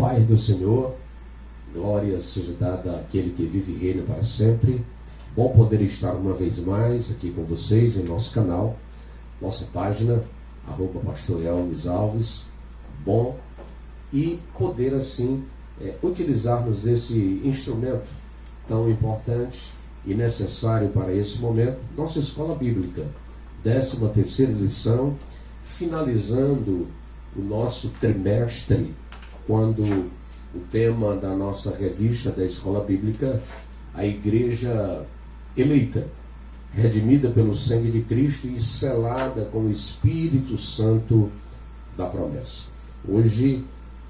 Paz do Senhor, glória seja dada àquele que vive e reina para sempre. Bom poder estar uma vez mais aqui com vocês em nosso canal, nossa página, @Pastor Elvis Alves. Bom, e poder assim utilizarmos desse instrumento tão importante e necessário para esse momento, nossa escola bíblica, 13ª lição, finalizando o nosso trimestre, quando o tema da nossa revista da escola bíblica, a igreja eleita, redimida pelo sangue de Cristo e selada com o Espírito Santo da promessa. Hoje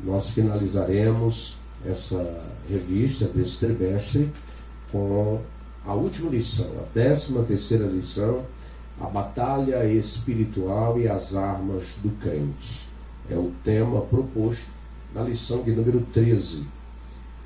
nós finalizaremos essa revista desse trimestre com a última lição, a 13ª lição, a batalha espiritual e as armas do crente. É o tema proposto na lição de número 13.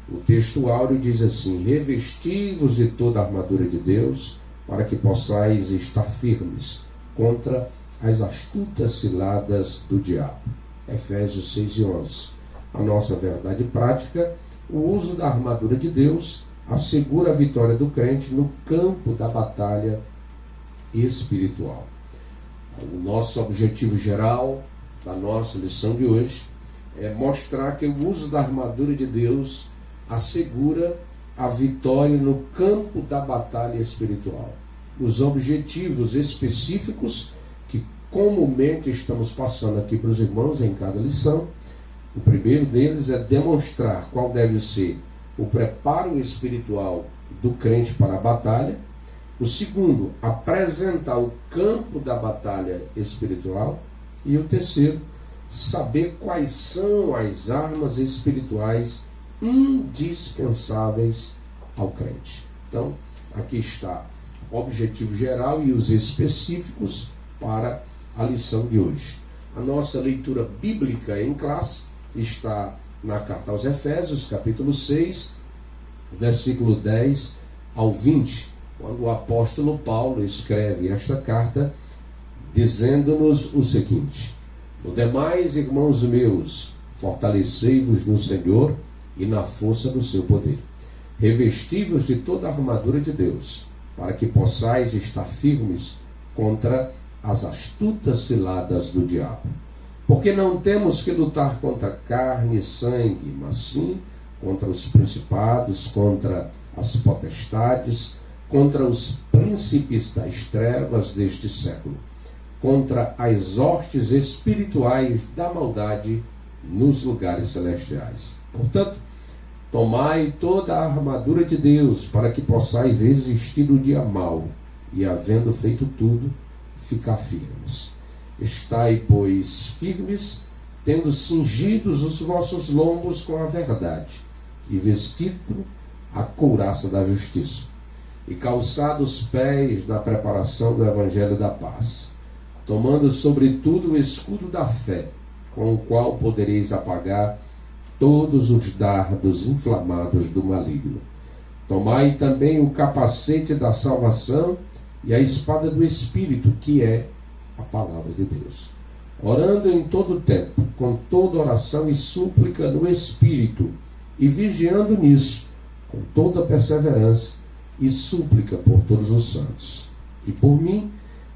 O texto áureo diz assim: revesti-vos de toda a armadura de Deus, para que possais estar firmes contra as astutas ciladas do diabo. Efésios 6:11. A nossa verdade prática: o uso da armadura de Deus assegura a vitória do crente no campo da batalha espiritual. O nosso objetivo geral da nossa lição de hoje é mostrar que o uso da armadura de Deus assegura a vitória no campo da batalha espiritual. Os objetivos específicos que comumente estamos passando aqui para os irmãos em cada lição, o primeiro deles é demonstrar qual deve ser o preparo espiritual do crente para a batalha. O segundo, apresentar o campo da batalha espiritual. E o terceiro, saber quais são as armas espirituais indispensáveis ao crente. Então, aqui está o objetivo geral e os específicos para a lição de hoje. A nossa leitura bíblica em classe está na carta aos Efésios, capítulo 6, versículo 10 ao 20, quando o apóstolo Paulo escreve esta carta, dizendo-nos o seguinte: no demais, irmãos meus, fortalecei-vos no Senhor e na força do seu poder. Revesti-vos de toda a armadura de Deus, para que possais estar firmes contra as astutas ciladas do diabo. Porque não temos que lutar contra carne e sangue, mas sim contra os principados, contra as potestades, contra os príncipes das trevas deste século, contra as hostes espirituais da maldade nos lugares celestiais. Portanto, tomai toda a armadura de Deus, para que possais resistir no dia mau, e havendo feito tudo, ficar firmes. Estai, pois, firmes, tendo cingidos os vossos lombos com a verdade, e vestido a couraça da justiça, e calçados os pés na preparação do evangelho da paz, tomando sobretudo o escudo da fé, com o qual podereis apagar todos os dardos inflamados do maligno. Tomai também o capacete da salvação e a espada do Espírito, que é a palavra de Deus, orando em todo o tempo, com toda oração e súplica no Espírito, e vigiando nisso, com toda perseverança e súplica por todos os santos, e por mim,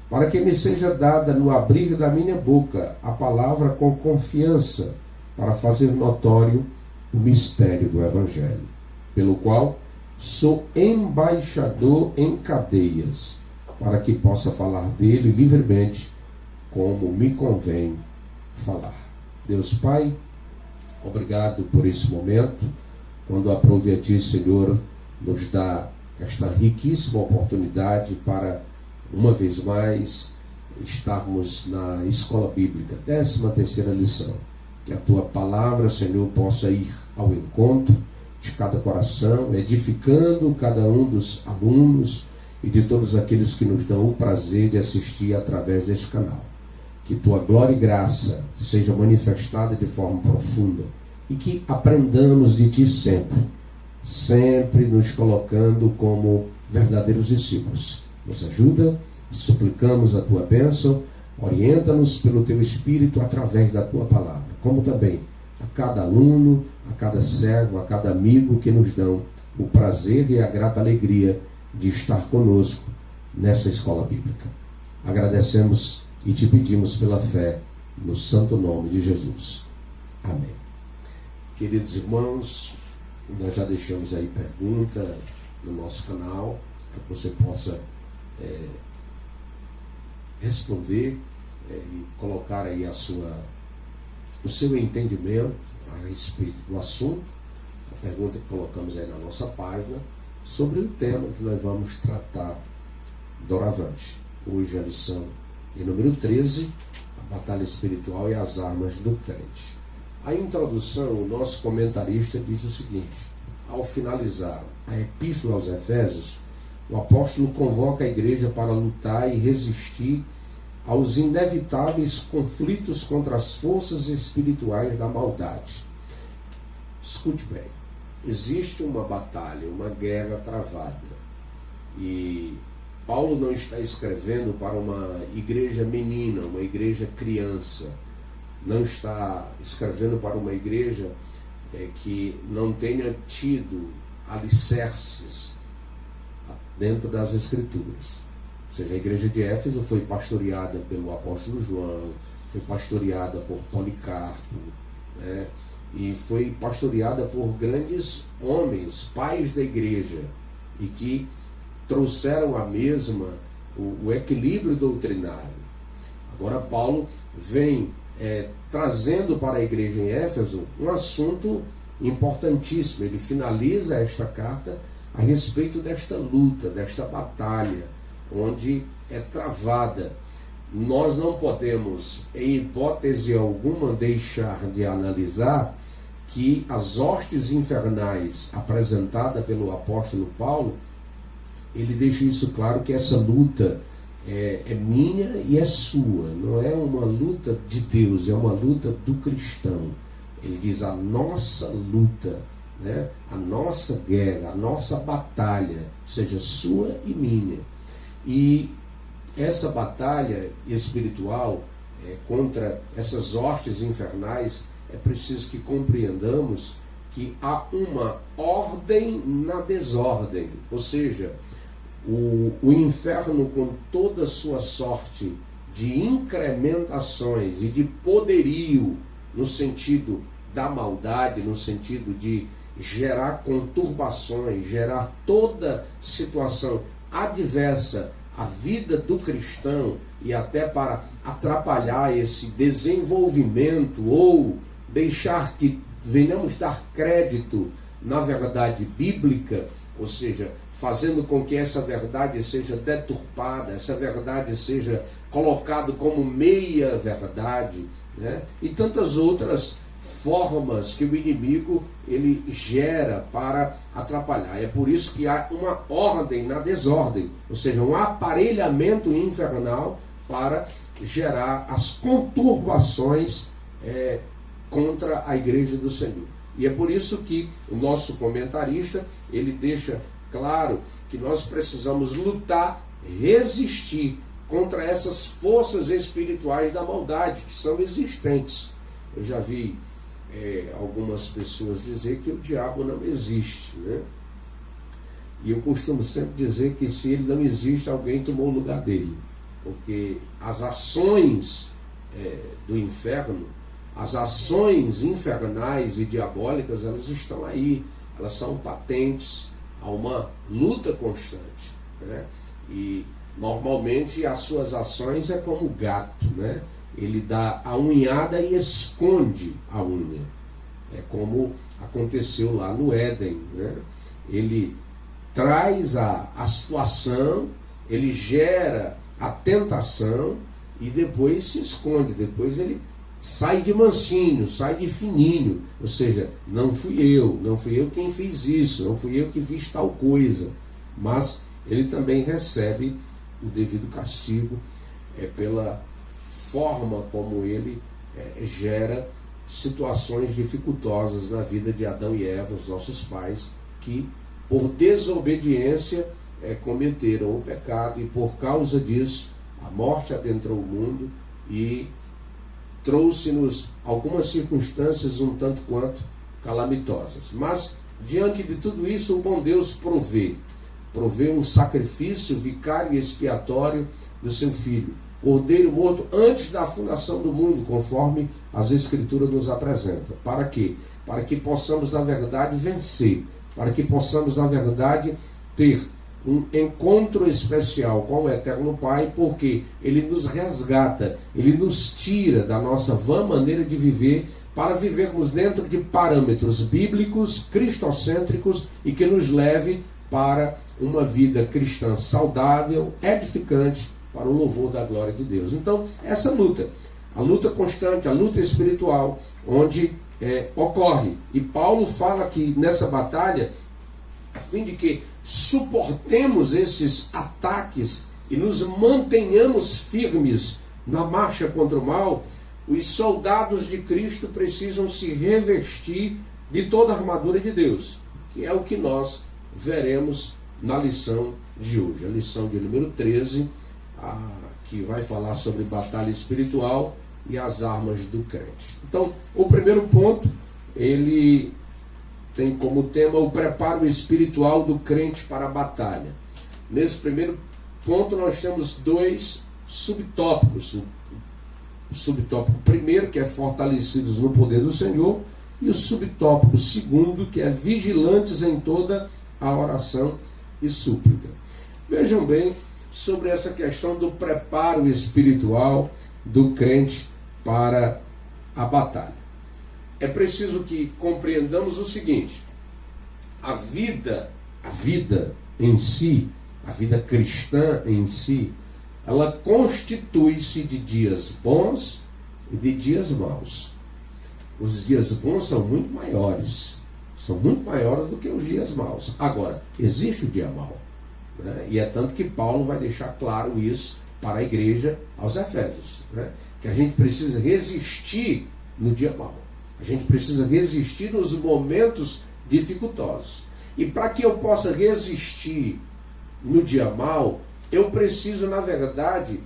para que me seja dada no abrir da minha boca a palavra com confiança, para fazer notório o mistério do Evangelho, pelo qual sou embaixador em cadeias, para que possa falar dele livremente, como me convém falar. Deus Pai, obrigado por esse momento, quando aprove a Ti, Senhor, nos dá esta riquíssima oportunidade para, uma vez mais, estarmos na escola bíblica, 13ª lição. Que a Tua palavra, Senhor, possa ir ao encontro de cada coração, edificando cada um dos alunos e de todos aqueles que nos dão o prazer de assistir através deste canal. Que Tua glória e graça seja manifestada de forma profunda e que aprendamos de Ti sempre nos colocando como verdadeiros discípulos. Nos ajuda, suplicamos a Tua bênção, orienta-nos pelo Teu Espírito através da Tua palavra, como também a cada aluno, a cada servo, a cada amigo que nos dão o prazer e a grata alegria de estar conosco nessa escola bíblica. Agradecemos e te pedimos pela fé no santo nome de Jesus. Amém. Queridos irmãos, nós já deixamos aí pergunta no nosso canal, para que você possa responder e colocar aí o seu entendimento a respeito do assunto, a pergunta que colocamos aí na nossa página, sobre o tema que nós vamos tratar doravante. Hoje a lição de número 13, a batalha espiritual e as armas do crente. A introdução, o nosso comentarista diz o seguinte: ao finalizar a epístola aos Efésios, o apóstolo convoca a igreja para lutar e resistir aos inevitáveis conflitos contra as forças espirituais da maldade. Escute bem, existe uma batalha, uma guerra travada, e Paulo não está escrevendo para uma igreja menina, uma igreja criança, não está escrevendo para uma igreja que não tenha tido alicerces dentro das Escrituras. Ou seja, a igreja de Éfeso foi pastoreada pelo apóstolo João, foi pastoreada por Policarpo, né? E foi pastoreada por grandes homens, pais da igreja, e que trouxeram à mesma o equilíbrio doutrinário. Agora Paulo vem trazendo para a igreja em Éfeso um assunto importantíssimo. Ele finaliza esta carta a respeito desta luta, desta batalha, onde é travada. Nós não podemos, em hipótese alguma, deixar de analisar que as hostes infernais apresentadas pelo apóstolo Paulo, ele deixa isso claro, que essa luta é minha e é sua, não é uma luta de Deus, é uma luta do cristão. Ele diz a nossa luta, né? A nossa guerra, a nossa batalha, seja sua e minha. E essa batalha espiritual contra essas hostes infernais, é preciso que compreendamos que há uma ordem na desordem, ou seja, o inferno, com toda a sua sorte de incrementações e de poderio no sentido da maldade, no sentido de gerar conturbações, gerar toda situação adversa à vida do cristão e até para atrapalhar esse desenvolvimento ou deixar que venhamos dar crédito na verdade bíblica, ou seja, fazendo com que essa verdade seja deturpada, essa verdade seja colocada como meia verdade, né? E tantas outras formas que o inimigo ele gera para atrapalhar. É por isso que há uma ordem na desordem, ou seja, um aparelhamento infernal para gerar as conturbações contra a igreja do Senhor. E é por isso que o nosso comentarista ele deixa claro que nós precisamos lutar, resistir contra essas forças espirituais da maldade que são existentes. Eu já vi algumas pessoas dizer que o diabo não existe, né? E eu costumo sempre dizer que se ele não existe, alguém tomou o lugar dele, porque as ações do inferno, as ações infernais e diabólicas, elas estão aí, elas são patentes, há uma luta constante, né? E normalmente as suas ações é como o gato, né? Ele dá a unhada e esconde a unha. É como aconteceu lá no Éden, né? Ele traz a situação, ele gera a tentação e depois se esconde, depois ele sai de mansinho, sai de fininho, ou seja, não fui eu quem fiz isso, não fui eu que fiz tal coisa, mas ele também recebe o devido castigo pela forma como ele gera situações dificultosas na vida de Adão e Eva, os nossos pais, que por desobediência cometeram o pecado, e por causa disso a morte adentrou o mundo e trouxe-nos algumas circunstâncias um tanto quanto calamitosas. Mas, diante de tudo isso, o bom Deus provê um sacrifício vicário e expiatório do seu Filho, Cordeiro morto antes da fundação do mundo, conforme as Escrituras nos apresentam. Para quê? Para que possamos, na verdade, vencer, para que possamos, na verdade, ter um encontro especial com o Eterno Pai, porque Ele nos resgata, Ele nos tira da nossa vã maneira de viver, para vivermos dentro de parâmetros bíblicos, cristocêntricos, e que nos leve para uma vida cristã saudável, edificante, para o louvor da glória de Deus. Então, essa luta, a luta constante, a luta espiritual, onde ocorre. E Paulo fala que nessa batalha, a fim de que suportemos esses ataques e nos mantenhamos firmes na marcha contra o mal, os soldados de Cristo precisam se revestir de toda a armadura de Deus, que é o que nós veremos na lição de hoje, a lição de número 13, que vai falar sobre batalha espiritual e as armas do crente. Então, o primeiro ponto, ele tem como tema o preparo espiritual do crente para a batalha. Nesse primeiro ponto nós temos dois subtópicos. O subtópico primeiro, que é fortalecidos no poder do Senhor, e o subtópico segundo, que é vigilantes em toda a oração e súplica. Vejam bem sobre essa questão do preparo espiritual do crente para a batalha. É preciso que compreendamos o seguinte: a vida em si, a vida cristã em si, ela constitui-se de dias bons e de dias maus. Os dias bons são muito maiores do que os dias maus. Agora, existe o dia mau, né? E é tanto que Paulo vai deixar claro isso para a igreja aos Efésios, né? Que a gente precisa resistir no dia mau. A gente precisa resistir nos momentos dificultosos. E para que eu possa resistir no dia mau, eu preciso, na verdade,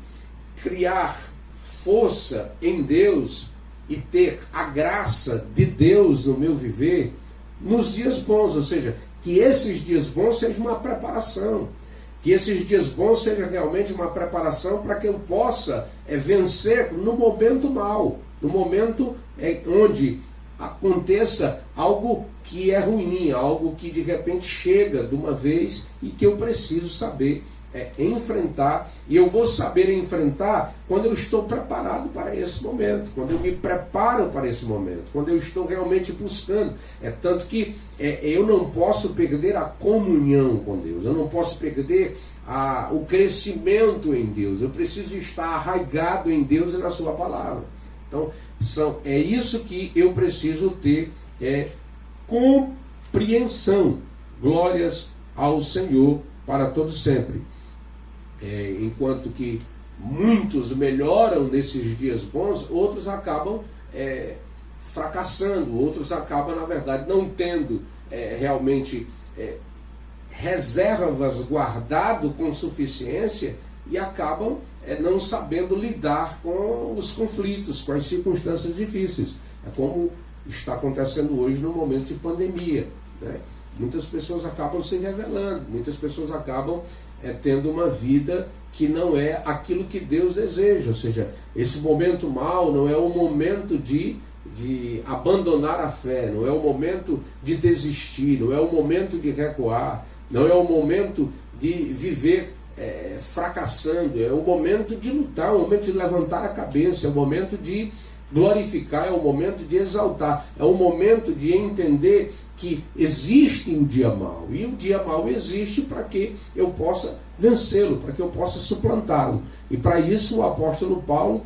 criar força em Deus e ter a graça de Deus no meu viver nos dias bons. Ou seja, que esses dias bons sejam uma preparação. Que esses dias bons sejam realmente uma preparação para que eu possa vencer no momento mau. No momento onde aconteça algo que é ruim, algo que de repente chega de uma vez e que eu preciso saber enfrentar. E eu vou saber enfrentar quando eu estou preparado para esse momento, quando eu me preparo para esse momento, quando eu estou realmente buscando. É tanto que eu não posso perder a comunhão com Deus, eu não posso perder o crescimento em Deus. Eu preciso estar arraigado em Deus e na sua palavra. Então, é isso que eu preciso ter, compreensão. Glórias ao Senhor para todo sempre. Enquanto que muitos melhoram nesses dias bons, outros acabam fracassando, outros acabam, na verdade, não tendo realmente reservas guardado com suficiência e acabam não sabendo lidar com os conflitos, com as circunstâncias difíceis. É como está acontecendo hoje no momento de pandemia, né? Muitas pessoas acabam se rebelando, muitas pessoas acabam tendo uma vida que não é aquilo que Deus deseja. Ou seja, esse momento mau não é o momento de abandonar a fé, não é o momento de desistir, não é o momento de recuar, não é o momento de viver fracassando, é o momento de lutar, é o momento de levantar a cabeça, é o momento de glorificar, é o momento de exaltar, é o momento de entender que existe o dia mau, e o dia mau existe para que eu possa vencê-lo, para que eu possa suplantá-lo. E para isso o apóstolo Paulo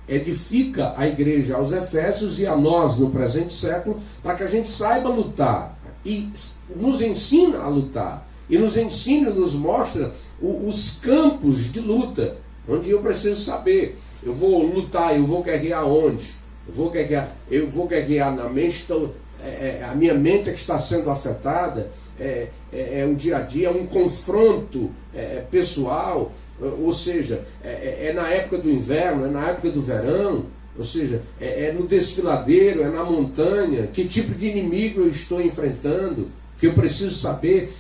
edifica a igreja aos Efésios e a nós no presente século, para que a gente saiba lutar e nos ensina a lutar, e nos ensina, nos mostra os campos de luta, onde eu preciso saber: eu vou lutar, eu vou guerrear onde? Eu vou guerrear na mente. Então, a minha mente é que está sendo afetada, o dia a dia, é um confronto pessoal, ou seja, na época do inverno, é na época do verão, Ou seja, é no desfiladeiro, é na montanha, que tipo de inimigo eu estou enfrentando, que eu preciso saber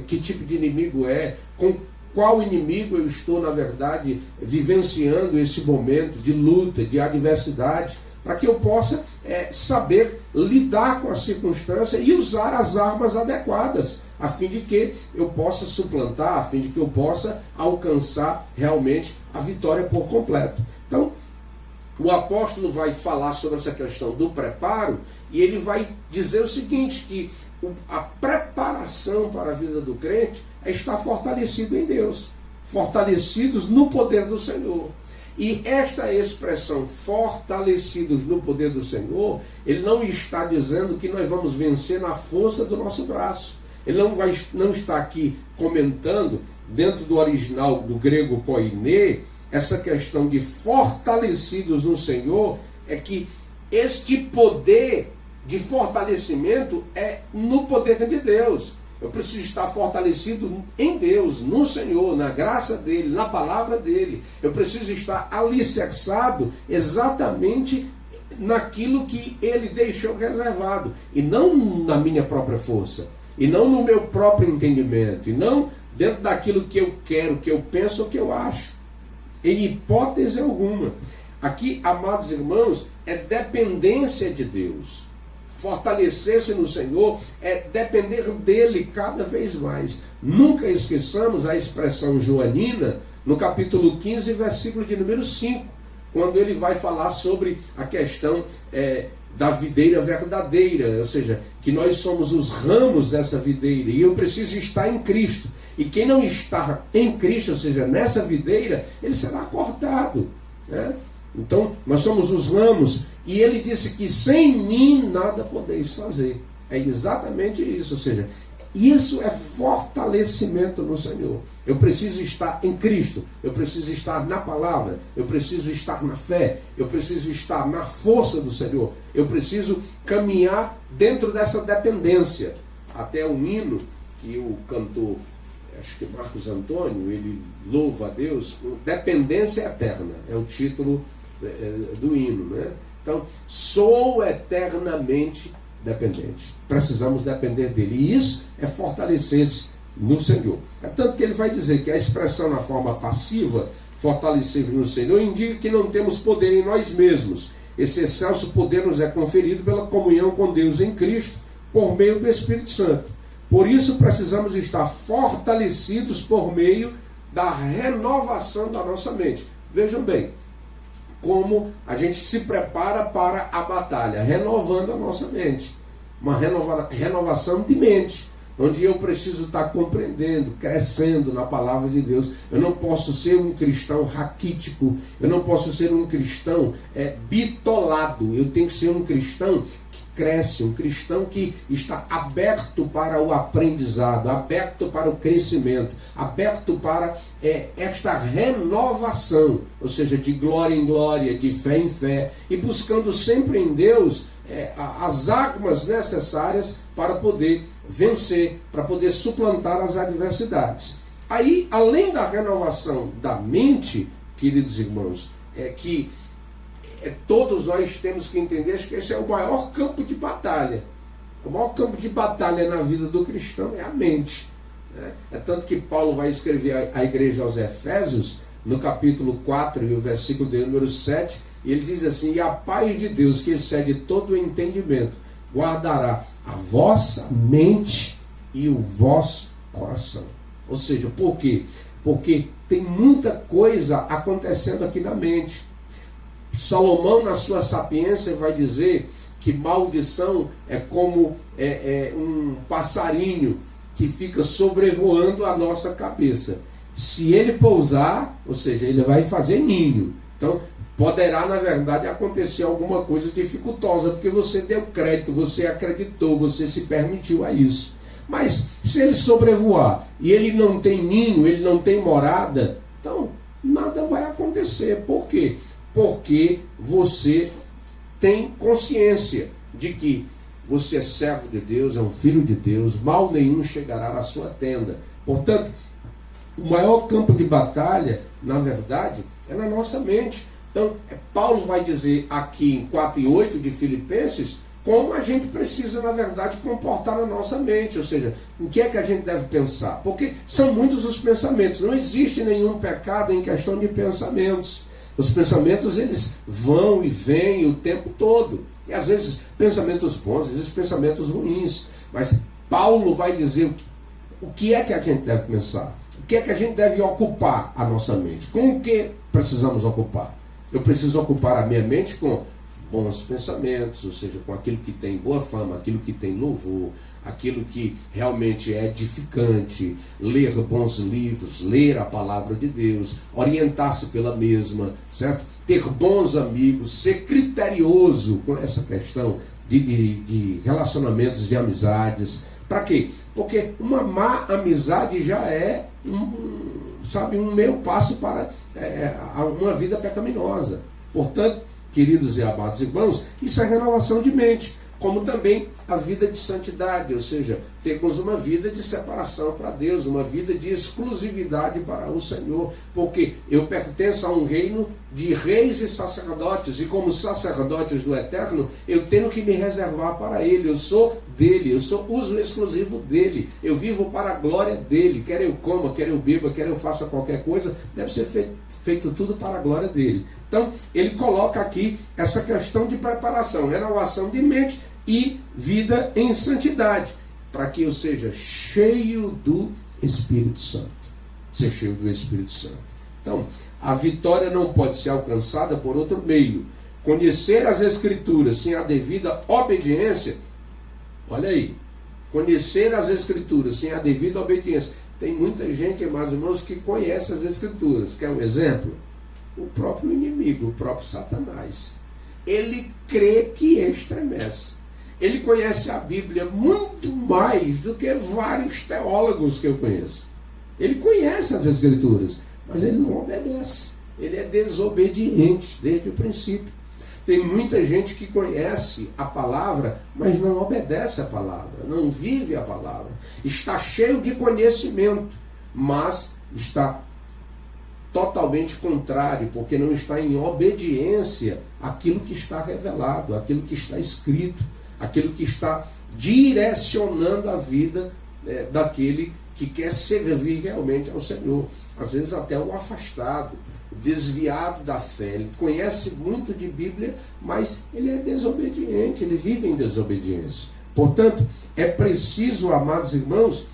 que tipo de inimigo é, com qual inimigo eu estou, na verdade, vivenciando esse momento de luta, de adversidade, para que eu possa saber lidar com a circunstância e usar as armas adequadas, a fim de que eu possa suplantar, a fim de que eu possa alcançar realmente a vitória por completo. Então, o apóstolo vai falar sobre essa questão do preparo, e ele vai dizer o seguinte, que a preparação para a vida do crente é estar fortalecido em Deus, fortalecidos no poder do Senhor. E esta expressão, fortalecidos no poder do Senhor, ele não está dizendo que nós vamos vencer na força do nosso braço. Ele não está aqui comentando, dentro do original do grego koiné, essa questão de fortalecidos no Senhor, é que este poder de fortalecimento é no poder de Deus. Eu preciso estar fortalecido em Deus, no Senhor, na graça dele, na palavra dele. Eu preciso estar alicerçado exatamente naquilo que ele deixou reservado, e não na minha própria força, e não no meu próprio entendimento, e não dentro daquilo que eu quero, que eu penso ou que eu acho, em hipótese alguma. Aqui, amados irmãos, é dependência de Deus. Fortalecer-se no Senhor é depender dele cada vez mais. Nunca esqueçamos a expressão joanina no capítulo 15, versículo de número 5, quando ele vai falar sobre a questão da videira verdadeira, ou seja, que nós somos os ramos dessa videira, e eu preciso estar em Cristo. E quem não está em Cristo, ou seja, nessa videira, ele será cortado, né? Então, nós somos os ramos, e ele disse que sem mim nada podeis fazer. É exatamente isso, ou seja, isso é fortalecimento no Senhor. Eu preciso estar em Cristo, eu preciso estar na palavra, eu preciso estar na fé, eu preciso estar na força do Senhor, eu preciso caminhar dentro dessa dependência. Até um hino que o cantor, acho que Marcos Antônio, ele louva a Deus, dependência eterna, é o título do hino, né? Então, sou eternamente dependente. Precisamos depender dele. E isso é fortalecer-se no Senhor. É tanto que ele vai dizer que a expressão na forma passiva, fortalecer-se no Senhor, indica que não temos poder em nós mesmos. Esse excelso poder nos é conferido pela comunhão com Deus em Cristo, por meio do Espírito Santo. Por isso precisamos estar fortalecidos por meio da renovação da nossa mente. Vejam bem, como a gente se prepara para a batalha, renovando a nossa mente. Uma renovação de mente, onde eu preciso estar compreendendo, crescendo na palavra de Deus. Eu não posso ser um cristão raquítico, eu não posso ser um cristão bitolado, eu tenho que ser um cristão que cresce, um cristão que está aberto para o aprendizado, aberto para o crescimento, aberto para esta renovação, ou seja, de glória em glória, de fé em fé, e buscando sempre em Deus as armas necessárias para poder vencer, para poder suplantar as adversidades. Aí, além da renovação da mente, queridos irmãos, que todos nós temos que entender, acho que esse é o maior campo de batalha. O maior campo de batalha na vida do cristão é a mente. É tanto que Paulo vai escrever à igreja aos Efésios, no capítulo 4 e o versículo de número 7, e ele diz assim: e a paz de Deus, que excede todo o entendimento, guardará a vossa mente e o vosso coração. Ou seja, por quê? Porque tem muita coisa acontecendo aqui na mente. Salomão, na sua sapiência, vai dizer que maldição é como um passarinho que fica sobrevoando a nossa cabeça. Se ele pousar, ou seja, ele vai fazer ninho. Então, poderá, na verdade, acontecer alguma coisa dificultosa, porque você deu crédito, você acreditou, você se permitiu a isso. Mas, se ele sobrevoar e ele não tem ninho, ele não tem morada, então, nada vai acontecer. Por quê? Porque você tem consciência de que você é servo de Deus, é um filho de Deus, mal nenhum chegará à sua tenda. Portanto, o maior campo de batalha, na verdade, é na nossa mente. Então, Paulo vai dizer aqui em 4:8 de Filipenses, como a gente precisa, na verdade, comportar a nossa mente, ou seja, em que é que a gente deve pensar. Porque são muitos os pensamentos, não existe nenhum pecado em questão de pensamentos. Os pensamentos, eles vão e vêm o tempo todo. E às vezes pensamentos bons, às vezes pensamentos ruins. Mas Paulo vai dizer o que é que a gente deve pensar. O que é que a gente deve ocupar a nossa mente. Com o que precisamos ocupar? Eu preciso ocupar a minha mente com bons pensamentos, ou seja, com aquilo que tem boa fama, aquilo que tem louvor, aquilo que realmente é edificante, ler bons livros, ler a palavra de Deus, orientar-se pela mesma, certo? Ter bons amigos, ser criterioso com essa questão de relacionamentos, de amizades. Para quê? Porque uma má amizade já é um meio passo para uma vida pecaminosa. Portanto, queridos e amados irmãos, isso é renovação de mente, como também a vida de santidade, ou seja, temos uma vida de separação para Deus, uma vida de exclusividade para o Senhor, porque eu pertenço a um reino de reis e sacerdotes, e como sacerdotes do Eterno, eu tenho que me reservar para Ele, eu sou dele, eu sou uso exclusivo dele, eu vivo para a glória dele, quer eu coma, quer eu beba, quer eu faça qualquer coisa, deve ser feito tudo para a glória dele. Então, ele coloca aqui essa questão de preparação, renovação de mente e vida em santidade, para que eu seja cheio do Espírito Santo. Ser cheio do Espírito Santo. Então, a vitória não pode ser alcançada por outro meio. Conhecer as Escrituras sem a devida obediência, olha aí, conhecer as Escrituras sem a devida obediência. Tem muita gente, meus irmãos, que conhece as Escrituras. Quer um exemplo? O próprio inimigo, o próprio Satanás. Ele crê que estremece. Ele conhece a Bíblia muito mais do que vários teólogos que eu conheço. Ele conhece as Escrituras, mas ele não obedece. Ele é desobediente desde o princípio. Tem muita gente que conhece a palavra, mas não obedece a palavra, não vive a palavra. Está cheio de conhecimento, mas está totalmente contrário, porque não está em obediência àquilo que está revelado, àquilo que está escrito, aquilo que está direcionando a vida daquele que quer servir realmente ao Senhor. Às vezes até o afastado, o desviado da fé. Ele conhece muito de Bíblia, mas ele é desobediente, ele vive em desobediência. Portanto, é preciso, amados irmãos,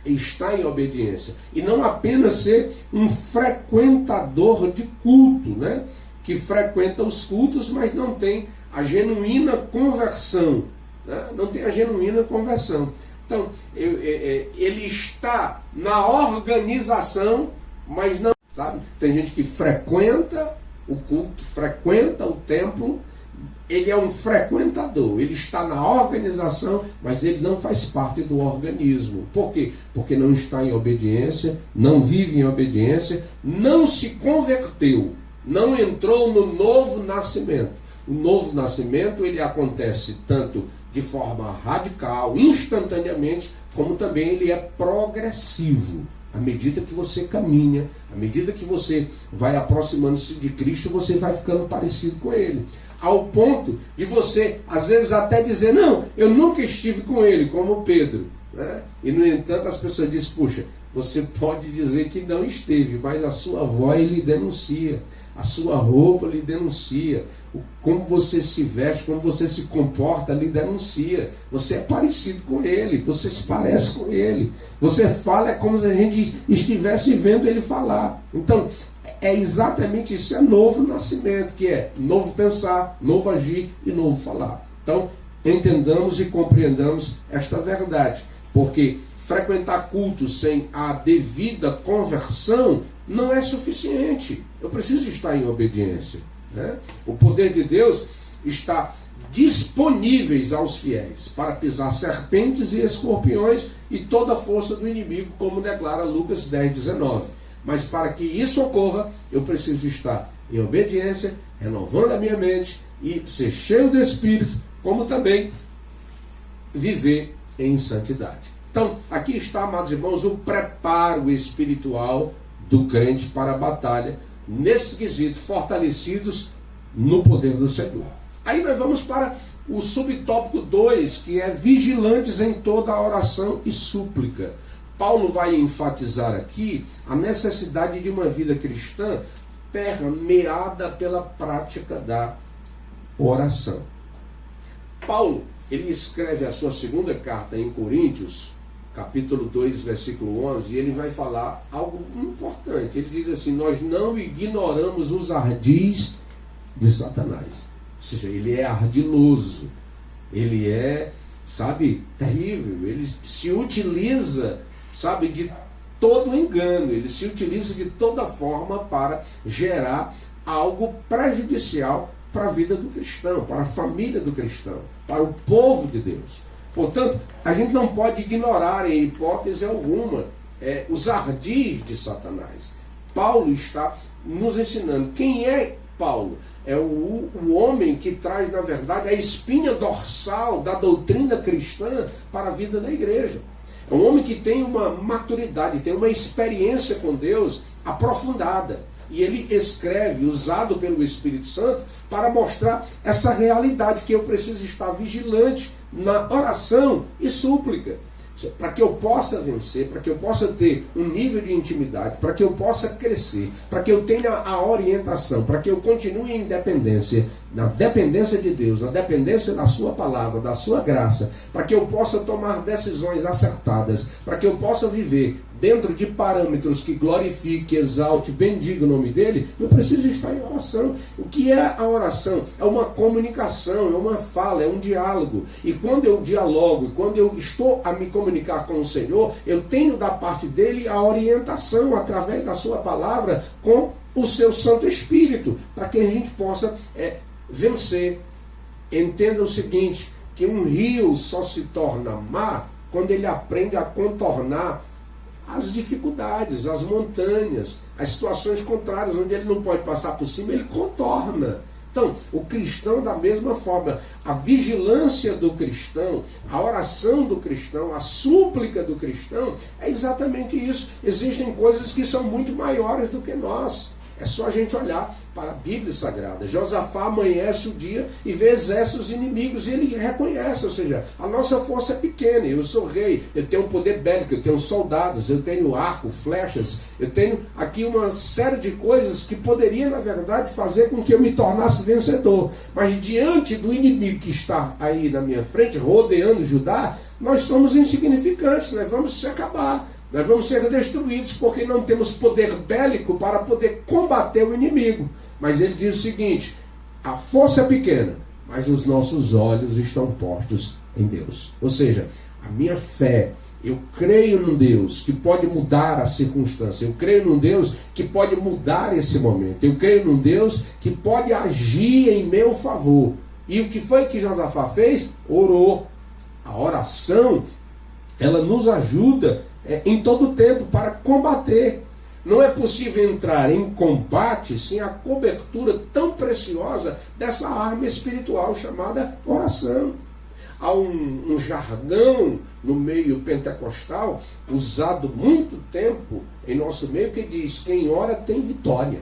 estar em obediência. E não apenas ser um frequentador de culto, né? Que frequenta os cultos, mas não tem a genuína conversão, né? Não tem a genuína conversão. Então, ele está na organização, mas não, sabe? Tem gente que frequenta o culto, frequenta o templo, ele é um frequentador, ele está na organização, mas ele não faz parte do organismo. Por quê? Porque não está em obediência, não vive em obediência, não se converteu, não entrou no novo nascimento. O novo nascimento, ele acontece tanto de forma radical, instantaneamente, como também ele é progressivo. À medida que você caminha, à medida que você vai aproximando-se de Cristo, você vai ficando parecido com Ele. Ao ponto de você, às vezes, até dizer, não, eu nunca estive com Ele, como Pedro. Né? E, no entanto, as pessoas dizem, puxa, você pode dizer que não esteve, mas a sua voz lhe denuncia, a sua roupa lhe denuncia, como você se veste, como você se comporta lhe denuncia. Você é parecido com Ele, você se parece com Ele. Você fala, é como se a gente estivesse vendo Ele falar. Então, é exatamente isso, é novo nascimento, que é novo pensar, novo agir e novo falar. Então, entendamos e compreendamos esta verdade, porque frequentar cultos sem a devida conversão não é suficiente. Eu preciso estar em obediência. Né? O poder de Deus está disponíveis aos fiéis para pisar serpentes e escorpiões e toda a força do inimigo, como declara Lucas 10:19. Mas para que isso ocorra, eu preciso estar em obediência, renovando a minha mente e ser cheio do Espírito, como também viver em santidade. Então, aqui está, amados irmãos, o preparo espiritual do crente para a batalha, nesse quesito, fortalecidos no poder do Senhor. Aí nós vamos para o subtópico 2, que é vigilantes em toda a oração e súplica. Paulo vai enfatizar aqui a necessidade de uma vida cristã permeada pela prática da oração. Paulo, ele escreve a sua segunda carta em Coríntios, capítulo 2, versículo 11, e ele vai falar algo importante. Ele diz assim: nós não ignoramos os ardis de Satanás. Ou seja, ele é ardiloso, ele é, terrível, ele se utiliza, de todo engano, ele se utiliza de toda forma para gerar algo prejudicial para a vida do cristão, para a família do cristão, para o povo de Deus. Portanto, a gente não pode ignorar em hipótese alguma os ardis de Satanás. Paulo está nos ensinando. Quem é Paulo? É o homem que traz, na verdade, a espinha dorsal da doutrina cristã para a vida da igreja. É um homem que tem uma maturidade, tem uma experiência com Deus aprofundada. E ele escreve, usado pelo Espírito Santo, para mostrar essa realidade, que eu preciso estar vigilante na oração e súplica. Para que eu possa vencer, para que eu possa ter um nível de intimidade, para que eu possa crescer, para que eu tenha a orientação, para que eu continue em dependência, na dependência de Deus, na dependência da sua palavra, da sua graça, para que eu possa tomar decisões acertadas, para que eu possa viver dentro de parâmetros que glorifique, exalte, bendiga o nome dele, eu preciso estar em oração. O que é a oração? É uma comunicação, é uma fala, é um diálogo. E quando eu dialogo, quando eu estou a me comunicar com o Senhor, eu tenho da parte dele a orientação através da sua palavra com o seu Santo Espírito, para que a gente possa vencer. Entenda o seguinte, que um rio só se torna mar quando ele aprende a contornar as dificuldades, as montanhas, as situações contrárias, onde ele não pode passar por cima, ele contorna. Então, o cristão, da mesma forma, a vigilância do cristão, a oração do cristão, a súplica do cristão, é exatamente isso. Existem coisas que são muito maiores do que nós. É só a gente olhar para a Bíblia Sagrada. Josafá amanhece o dia e vê exércitos inimigos e ele reconhece, ou seja, a nossa força é pequena, eu sou rei, eu tenho um poder bélico, eu tenho soldados, eu tenho arco, flechas, eu tenho aqui uma série de coisas que poderia, na verdade, fazer com que eu me tornasse vencedor. Mas diante do inimigo que está aí na minha frente, rodeando Judá, nós somos insignificantes, nós vamos se acabar. Nós vamos ser destruídos porque não temos poder bélico para poder combater o inimigo. Mas ele diz o seguinte: a força é pequena, mas os nossos olhos estão postos em Deus. Ou seja, a minha fé, eu creio num Deus que pode mudar a circunstância. Eu creio num Deus que pode mudar esse momento. Eu creio num Deus que pode agir em meu favor. E o que foi que Josafá fez? Orou. A oração, ela nos ajuda em todo o tempo para combater. Não é possível entrar em combate sem a cobertura tão preciosa dessa arma espiritual chamada oração. Há um jargão no meio pentecostal, usado muito tempo em nosso meio, que diz: quem ora tem vitória.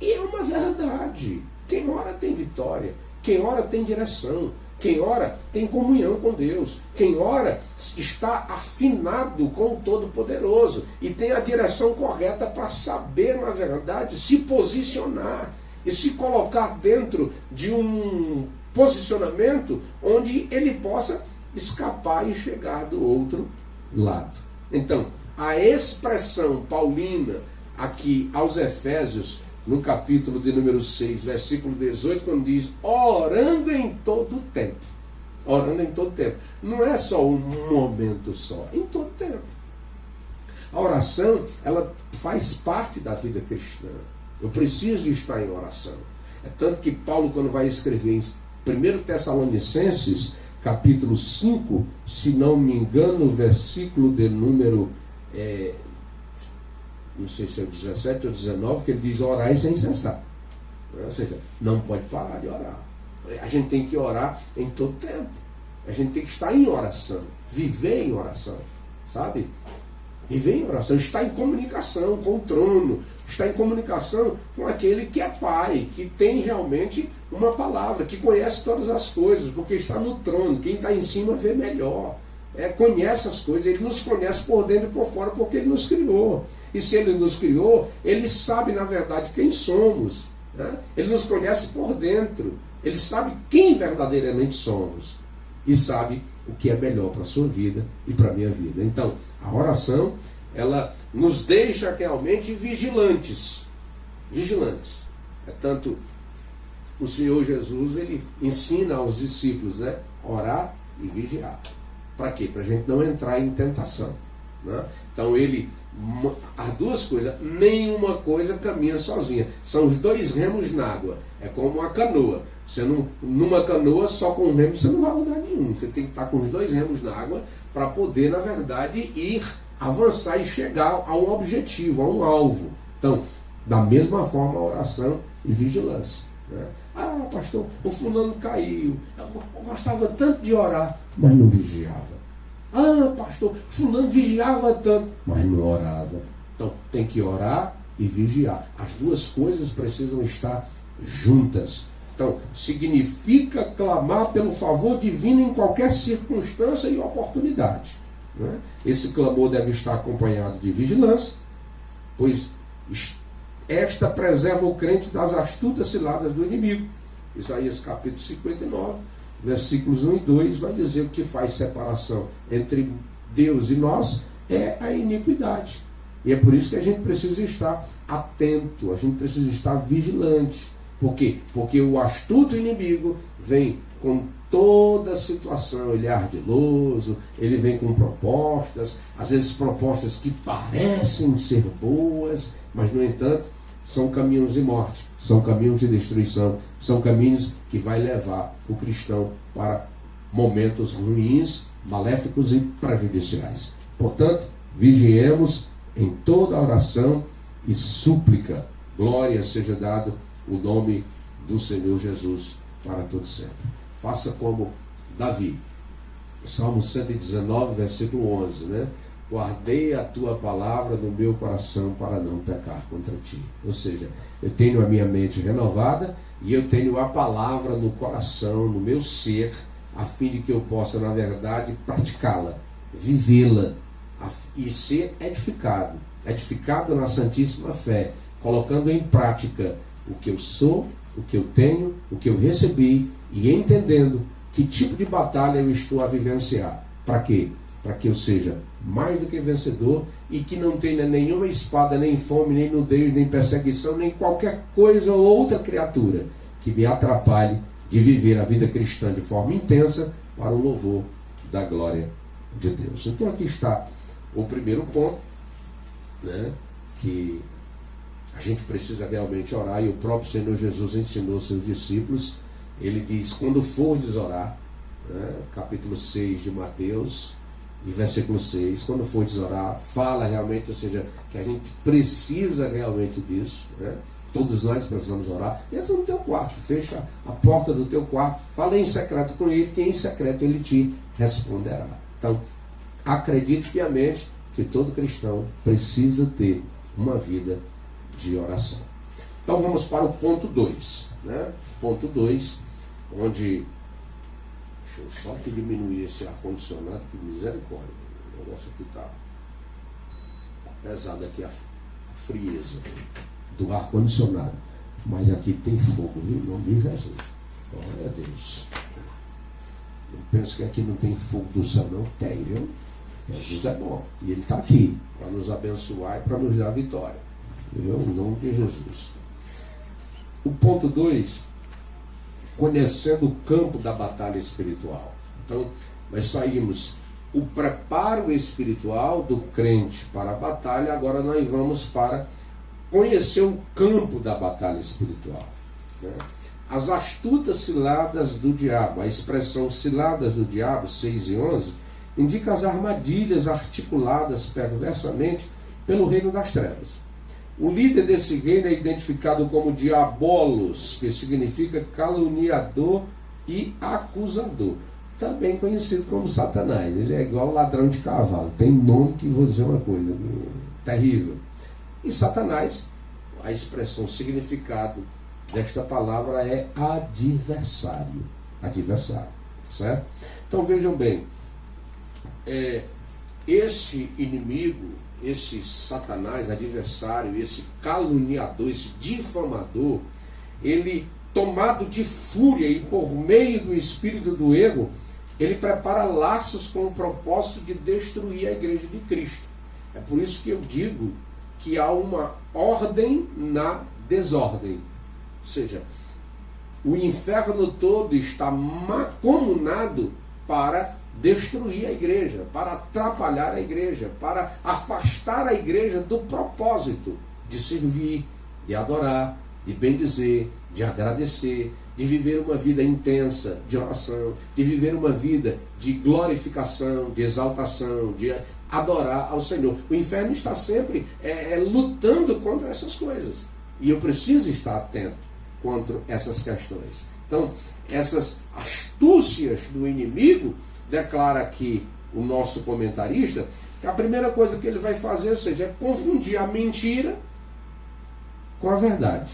E é uma verdade. Quem ora tem vitória. Quem ora tem direção. Quem ora tem comunhão com Deus. Quem ora está afinado com o Todo-Poderoso e tem a direção correta para saber, na verdade, se posicionar e se colocar dentro de um posicionamento onde ele possa escapar e chegar do outro lado. Então, a expressão paulina aqui aos Efésios, no capítulo de número 6, versículo 18, quando diz: orando em todo tempo. Orando em todo tempo. Não é só um momento só, em todo tempo. A oração, ela faz parte da vida cristã. Eu preciso estar em oração. É tanto que Paulo, quando vai escrever em 1 Tessalonicenses, capítulo 5, se não me engano, versículo de número não sei se é o 17 ou 19, que ele diz: orai sem cessar. Ou seja, não pode parar de orar. A gente tem que orar em todo tempo. A gente tem que estar em oração, viver em oração, sabe? Viver em oração, está em comunicação com o trono, está em comunicação com aquele que é Pai, que tem realmente uma palavra, que conhece todas as coisas, porque está no trono. Quem está em cima vê melhor, conhece as coisas, ele nos conhece por dentro e por fora, porque ele nos criou. E se ele nos criou, ele sabe na verdade quem somos, né? Ele nos conhece por dentro, ele sabe quem verdadeiramente somos e sabe o que é melhor para a sua vida e para a minha vida. Então, a oração, ela nos deixa realmente vigilantes. Vigilantes. Tanto o Senhor Jesus, ele ensina aos discípulos, né, orar e vigiar. Para quê? Para a gente não entrar em tentação, né? Então, as duas coisas, nenhuma coisa caminha sozinha. São os dois remos na água. É como uma canoa. Numa canoa, só com um remo, você não vai a lugar nenhum. Você tem que estar com os dois remos na água para poder, na verdade, ir, avançar e chegar a um objetivo, a um alvo. Então, da mesma forma, a oração e vigilância, né? Ah, pastor, o fulano caiu. Eu gostava tanto de orar, mas não vigiava. Ah, pastor, fulano vigiava tanto, mas não orava. Então, tem que orar e vigiar. As duas coisas precisam estar juntas. Então, significa clamar pelo favor divino em qualquer circunstância e oportunidade, né? Esse clamor deve estar acompanhado de vigilância, pois esta preserva o crente das astutas ciladas do inimigo. Isaías capítulo 59, versículos 1 e 2, vai dizer o que faz separação entre Deus e nós é a iniquidade. E é por isso que a gente precisa estar atento, a gente precisa estar vigilante. Por quê? Porque o astuto inimigo vem com toda a situação, ele é ardiloso, ele vem com propostas, às vezes propostas que parecem ser boas, mas no entanto são caminhos de morte, são caminhos de destruição, são caminhos que vai levar o cristão para momentos ruins, maléficos e prejudiciais. Portanto, vigiemos em toda oração e súplica. Glória seja dado o nome do Senhor Jesus para todos sempre. Faça como Davi, Salmo 119, versículo 11, né? Guardei a tua palavra no meu coração para não pecar contra ti. Ou seja, eu tenho a minha mente renovada e eu tenho a palavra no coração, no meu ser, a fim de que eu possa, na verdade, praticá-la, vivê-la e ser edificado na santíssima fé, colocando em prática o que eu sou, o que eu tenho, o que eu recebi e entendendo que tipo de batalha eu estou a vivenciar. Para quê? Para que eu seja mais do que vencedor e que não tenha nenhuma espada, nem fome, nem nudez, nem perseguição, nem qualquer coisa ou outra criatura que me atrapalhe de viver a vida cristã de forma intensa para o louvor da glória de Deus. Então aqui está o primeiro ponto, né, que a gente precisa realmente orar, e o próprio Senhor Jesus ensinou seus discípulos. Ele diz, quando fordes orar, né, capítulo 6 de Mateus, e versículo 6, quando fordes orar, fala realmente, ou seja, que a gente precisa realmente disso, né? Todos nós precisamos orar. Entra no teu quarto, fecha a porta do teu quarto, fala em secreto com ele, que em secreto ele te responderá. Então, acredite piamente que todo cristão precisa ter uma vida de oração. Então vamos para o ponto 2, né? Ponto 2, onde, deixa eu só que diminuir esse ar-condicionado, que misericórdia, o negócio aqui está pesado aqui, a frieza do ar-condicionado, mas aqui tem fogo, em nome de Jesus. Glória a Deus. Não penso que aqui não tem fogo do céu, não tem, viu? Jesus é bom, e Ele está aqui para nos abençoar e para nos dar vitória, viu? Em nome de Jesus. O ponto 2, conhecendo o campo da batalha espiritual. Então, nós saímos o preparo espiritual do crente para a batalha, agora nós vamos para conhecer o campo da batalha espiritual, né? As astutas ciladas do diabo, a expressão ciladas do diabo, 6 e 11, indica as armadilhas articuladas perversamente pelo reino das trevas. O líder desse reino é identificado como Diabolos, que significa caluniador e acusador. também conhecido como Satanás. Ele é igual ladrão de cavalo. Tem nome que, vou dizer uma coisa, terrível. E Satanás, a expressão, o significado desta palavra é adversário. Adversário, certo? Então vejam bem, esse inimigo, esse Satanás, adversário, esse caluniador, esse difamador, ele, tomado de fúria e por meio do espírito do ego, ele prepara laços com o propósito de destruir a igreja de Cristo. É por isso que eu digo que há uma ordem na desordem. Ou seja, o inferno todo está mancomunado para destruir a igreja, para atrapalhar a igreja, para afastar a igreja do propósito de servir, de adorar, de bendizer, de agradecer, de viver uma vida intensa de oração, de viver uma vida de glorificação, de exaltação, de adorar ao Senhor. O inferno está sempre lutando contra essas coisas. E eu preciso estar atento contra essas questões. Então, essas astúcias do inimigo, declara aqui o nosso comentarista, que a primeira coisa que ele vai fazer, ou seja, é confundir a mentira com a verdade.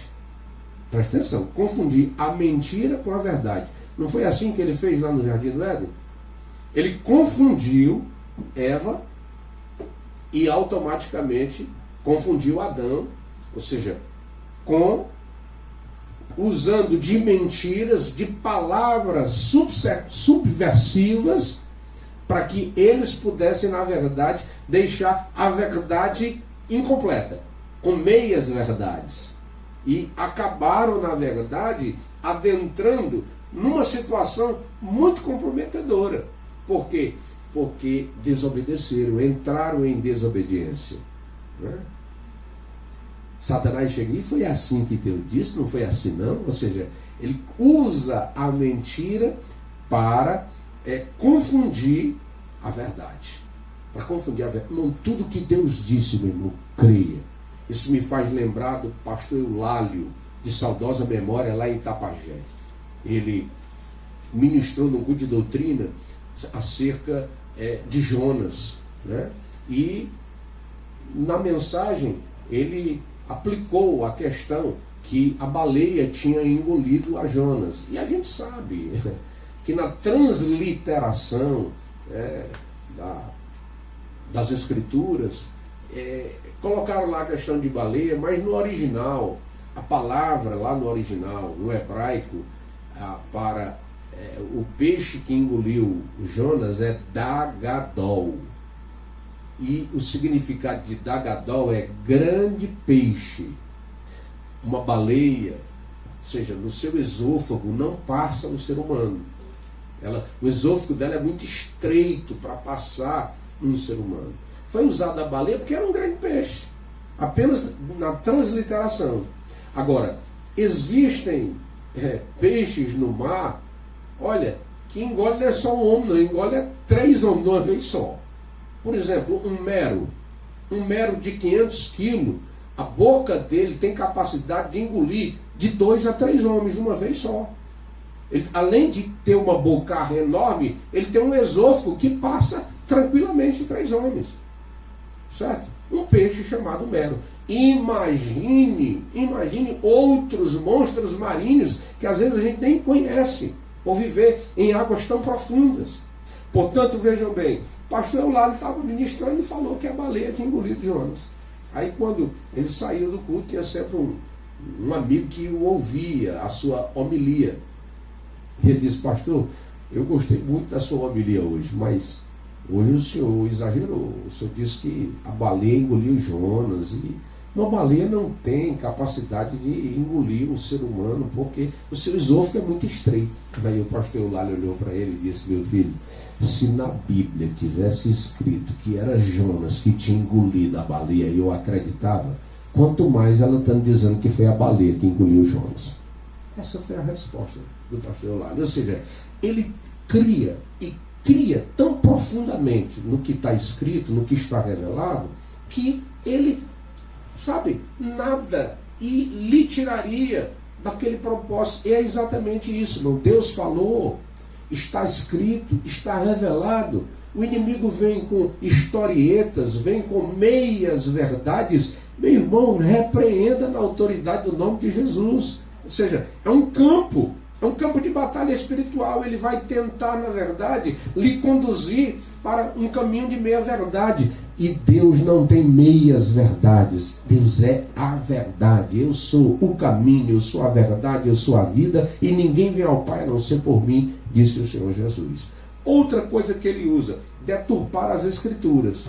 Presta atenção, confundir a mentira com a verdade. Não foi assim que ele fez lá no Jardim do Éden? Ele confundiu Eva e automaticamente confundiu Adão, ou seja, usando de mentiras, de palavras subversivas, para que eles pudessem, na verdade, deixar a verdade incompleta, com meias verdades. E acabaram, na verdade, adentrando numa situação muito comprometedora. Por quê? Porque desobedeceram, entraram em desobediência. Né? Satanás chega e foi assim que Deus disse, não foi assim não. Ou seja, ele usa a mentira para confundir a verdade. Para confundir a verdade. Não, tudo que Deus disse, meu irmão, creia. Isso me faz lembrar do pastor Eulálio, de saudosa memória, lá em Itapajé. Ele ministrou no culto de doutrina acerca de Jonas. Né? E na mensagem ele aplicou a questão que a baleia tinha engolido a Jonas. E a gente sabe que na transliteração das escrituras, colocaram lá a questão de baleia, mas no original, a palavra lá no original, no hebraico, para o peixe que engoliu Jonas é dagadol. E o significado de dagadol é grande peixe. Uma baleia, ou seja, no seu esôfago não passa o ser humano. O esôfago dela é muito estreito para passar um ser humano. Foi usada a baleia porque era um grande peixe, apenas na transliteração. Agora, existem peixes no mar, olha, que engole não é só um homem, não, engole 3 homens de uma vez só. Por exemplo, um mero de 500 quilos, a boca dele tem capacidade de engolir de 2 a 3 homens de uma vez só. Ele, além de ter uma bocarra enorme, ele tem um esôfago que passa tranquilamente 3 homens. Certo? Um peixe chamado mero. Imagine outros monstros marinhos que às vezes a gente nem conhece, por viver em águas tão profundas. Portanto, vejam bem, o pastor Eulálio estava ministrando e falou que a baleia tinha engolido Jonas. Aí quando ele saiu do culto, tinha sempre um amigo que o ouvia, a sua homilia. E ele disse: pastor, eu gostei muito da sua homilia hoje, mas hoje o senhor exagerou. O senhor disse que a baleia engoliu Jonas, e uma baleia não tem capacidade de engolir um ser humano, porque o seu esôfago é muito estreito. Daí o pastor Eulálio olhou para ele e disse: meu filho, se na Bíblia tivesse escrito que era Jonas que tinha engolido a baleia e eu acreditava, quanto mais ela está dizendo que foi a baleia que engoliu Jonas. Essa foi a resposta do pastor Eulálio. Ou seja, ele cria tão profundamente no que está escrito, no que está revelado, que ele, nada e lhe tiraria daquele propósito. E é exatamente isso, não? Deus falou está escrito, está revelado. O inimigo vem com historietas, vem com meias verdades. Meu irmão, repreenda na autoridade do nome de Jesus. Ou seja, é um campo de batalha espiritual. Ele vai tentar, na verdade, lhe conduzir para um caminho de meia verdade. E Deus não tem meias verdades. Deus é a verdade. Eu sou o caminho, eu sou a verdade, eu sou a vida, e ninguém vem ao Pai a não ser por mim, disse o Senhor Jesus. Outra coisa que ele usa, deturpar as Escrituras.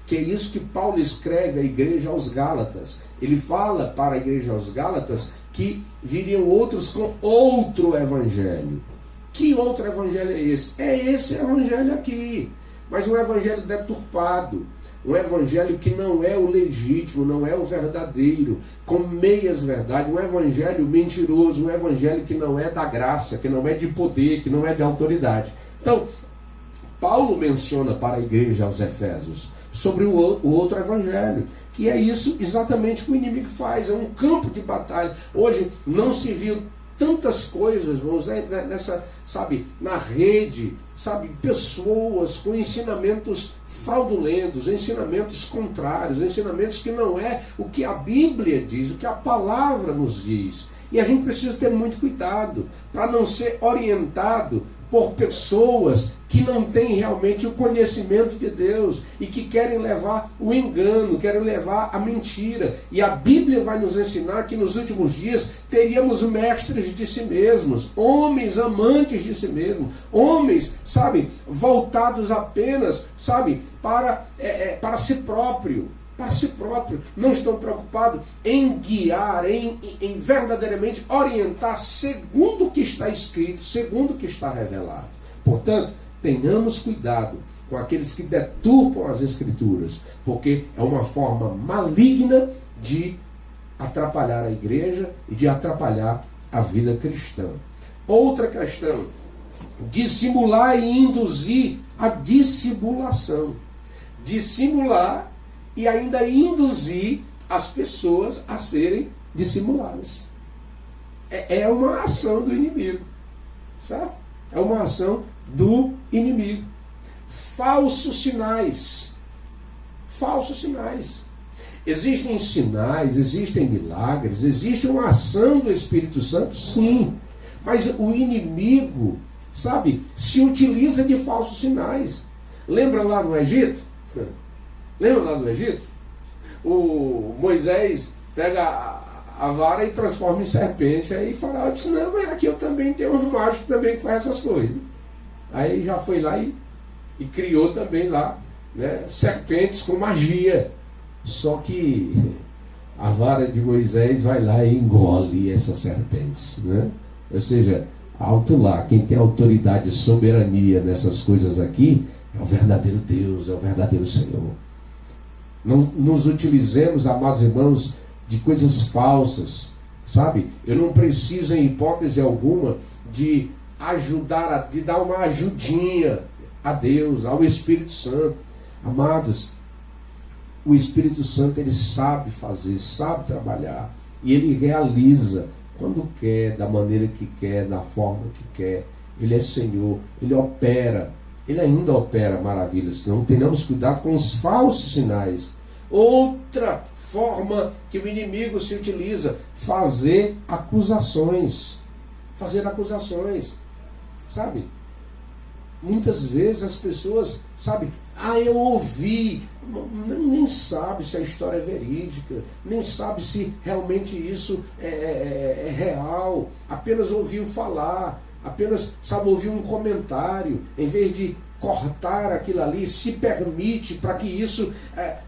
Que é isso que Paulo escreve à igreja aos Gálatas. Ele fala para a igreja aos Gálatas que viriam outros com outro evangelho. Que outro evangelho é esse? É esse evangelho aqui. Mas um evangelho deturpado. Um evangelho que não é o legítimo, não é o verdadeiro, com meias verdades. Um evangelho mentiroso, um evangelho que não é da graça, que não é de poder, que não é de autoridade. Então, Paulo menciona para a igreja aos Efésios sobre o outro evangelho, que é isso exatamente que o inimigo faz, é um campo de batalha. Hoje não se viu tantas coisas, irmãos, na rede, pessoas com ensinamentos fraudulentos, ensinamentos contrários, ensinamentos que não é o que a Bíblia diz, o que a palavra nos diz. E a gente precisa ter muito cuidado para não ser orientado por pessoas que não têm realmente o conhecimento de Deus e que querem levar o engano, querem levar a mentira. E a Bíblia vai nos ensinar que nos últimos dias teríamos mestres de si mesmos, homens amantes de si mesmos, homens, voltados apenas, para si próprio. Para si próprio, não estão preocupados em guiar, em verdadeiramente orientar segundo o que está escrito, segundo o que está revelado. Portanto, tenhamos cuidado com aqueles que deturpam as Escrituras, porque é uma forma maligna de atrapalhar a igreja e de atrapalhar a vida cristã. Outra questão, dissimular e induzir a dissimulação. Dissimular e ainda induzir as pessoas a serem dissimuladas. É uma ação do inimigo, certo? É uma ação do inimigo. Falsos sinais. Falsos sinais. Existem sinais, existem milagres, existe uma ação do Espírito Santo, sim. Mas o inimigo, se utiliza de falsos sinais. Lembra lá no Egito? Lembra lá do Egito? O Moisés pega a vara e transforma em serpente. Aí Faraó disse, não, mas aqui eu também tenho um mágico também que faz essas coisas. Aí já foi lá e criou também lá, serpentes com magia. Só que a vara de Moisés vai lá e engole essas serpentes. Ou seja, alto lá, quem tem autoridade e soberania nessas coisas aqui é o verdadeiro Deus, é o verdadeiro Senhor. Não nos utilizemos, amados irmãos, de coisas falsas, Eu não preciso, em hipótese alguma, de ajudar, de dar uma ajudinha a Deus, ao Espírito Santo. Amados, o Espírito Santo, ele sabe fazer, sabe trabalhar, e ele realiza quando quer, da maneira que quer, da forma que quer. Ele é Senhor, ele opera, ele ainda opera maravilhas. Não tenhamos cuidado com os falsos sinais. Outra forma que o inimigo se utiliza, fazer acusações. Fazer acusações. Muitas vezes as pessoas, eu ouvi, nem sabe se a história é verídica, nem sabe se realmente isso é real, apenas ouviu falar, apenas ouviu um comentário, em vez de cortar aquilo ali, se permite para que isso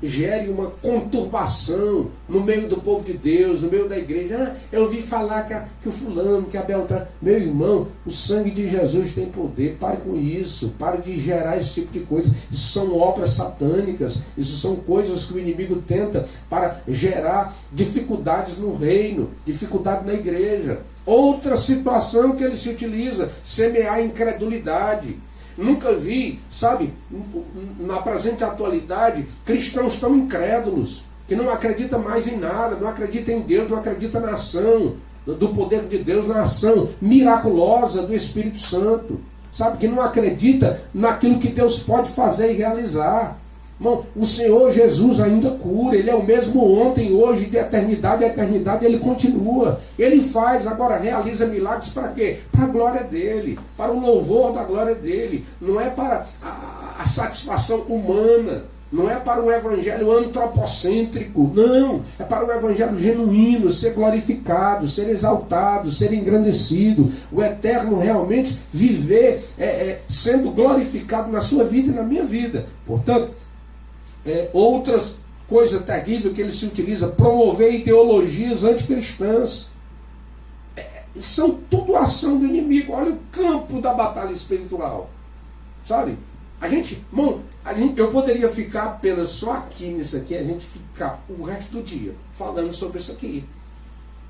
gere uma conturbação no meio do povo de Deus, no meio da igreja. Eu ouvi falar que o fulano, que a Beltrano. Meu irmão, o sangue de Jesus tem poder. Pare com isso, pare de gerar esse tipo de coisa. Isso são obras satânicas, isso são coisas que o inimigo tenta para gerar dificuldades no reino, dificuldade na igreja. Outra situação que ele se utiliza, semear incredulidade. Nunca vi, na presente atualidade, cristãos tão incrédulos, que não acreditam mais em nada, não acreditam em Deus, não acreditam na ação do poder de Deus, na ação miraculosa do Espírito Santo. sabe, que não acredita naquilo que Deus pode fazer e realizar. Irmão, o Senhor Jesus ainda cura, Ele é o mesmo ontem, hoje, de eternidade a eternidade, Ele continua. Ele faz, agora realiza milagres para quê? Para a glória dEle, para o louvor da glória dEle. Não é para a satisfação humana, não é para um evangelho antropocêntrico, não. É para o evangelho genuíno, ser glorificado, ser exaltado, ser engrandecido. O eterno realmente viver sendo glorificado na sua vida e na minha vida. Portanto, outras coisas terríveis que ele se utiliza, promover ideologias anticristãs. São tudo ação do inimigo. Olha o campo da batalha espiritual. Sabe? Eu poderia ficar apenas só aqui nisso aqui, a gente ficar o resto do dia falando sobre isso aqui.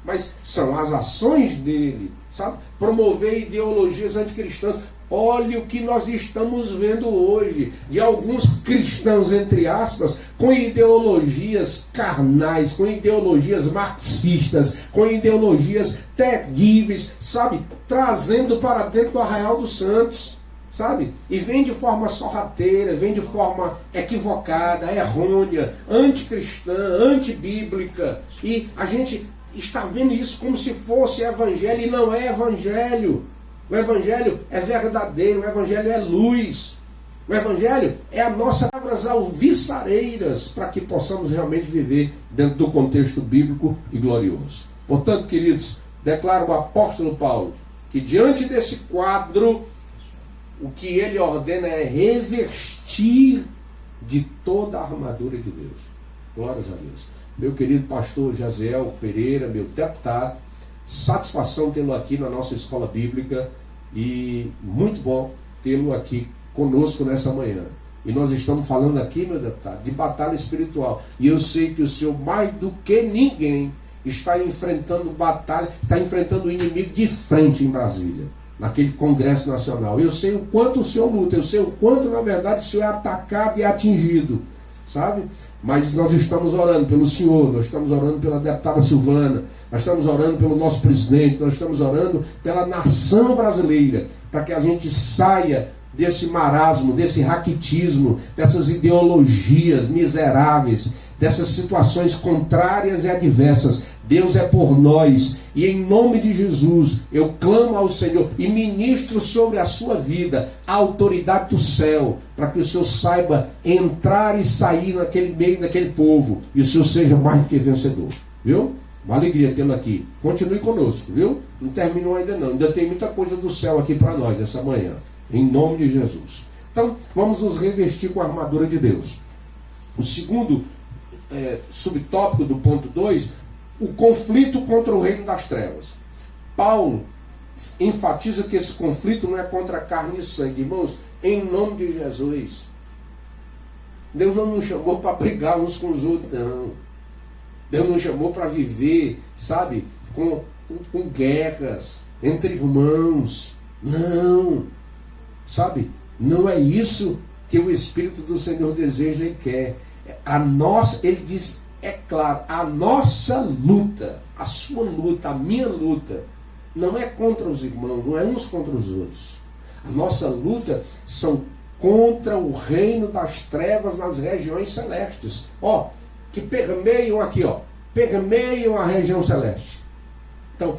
Mas são as ações dele, sabe? Promover ideologias anticristãs. Olha o que nós estamos vendo hoje, de alguns cristãos, entre aspas, com ideologias carnais, com ideologias marxistas, com ideologias terríveis, sabe? Trazendo para dentro do arraial dos santos, sabe? E vem de forma sorrateira, vem de forma equivocada, errônea, anticristã, antibíblica. E a gente está vendo isso como se fosse evangelho, e não é evangelho. O evangelho é verdadeiro, o evangelho é luz. O evangelho é a nossa palavras alvissareiras para que possamos realmente viver dentro do contexto bíblico e glorioso. Portanto, queridos, declara o apóstolo Paulo que diante desse quadro, o que ele ordena é revestir de toda a armadura de Deus. Glórias a Deus. Meu querido pastor Jaziel Pereira, meu deputado, satisfação tê-lo aqui na nossa escola bíblica e muito bom tê-lo aqui conosco nessa manhã. E nós estamos falando aqui, meu deputado, de batalha espiritual. E eu sei que o senhor, mais do que ninguém, está enfrentando batalha, está enfrentando o inimigo de frente em Brasília, naquele Congresso Nacional. Eu sei o quanto o senhor luta, eu sei o quanto, na verdade, o senhor é atacado e atingido, sabe? Mas nós estamos orando pelo senhor, nós estamos orando pela deputada Silvana, nós estamos orando pelo nosso presidente, nós estamos orando pela nação brasileira, para que a gente saia desse marasmo, desse raquitismo, dessas ideologias miseráveis, dessas situações contrárias e adversas. Deus é por nós, e em nome de Jesus eu clamo ao Senhor e ministro sobre a sua vida a autoridade do céu, para que o Senhor saiba entrar e sair naquele meio daquele povo, e o Senhor seja mais do que vencedor, viu? Uma alegria tê-lo aqui. Continue conosco, viu? Não terminou ainda não, ainda tem muita coisa do céu aqui para nós essa manhã, em nome de Jesus. Então vamos nos revestir com a armadura de Deus. O segundo subtópico do ponto 2, o conflito contra o reino das trevas. Paulo enfatiza que esse conflito não é contra carne e sangue. Irmãos, em nome de Jesus, Deus não nos chamou para brigar uns com os outros, não. Deus nos chamou para viver, sabe, com guerras entre irmãos. Não, sabe, não é isso que o Espírito do Senhor deseja e quer. Ele diz, é claro, a nossa luta, a sua luta, a minha luta, não é contra os irmãos, não é uns contra os outros. A nossa luta são contra o reino das trevas nas regiões celestes. Que permeiam aqui, permeiam a região celeste. Então,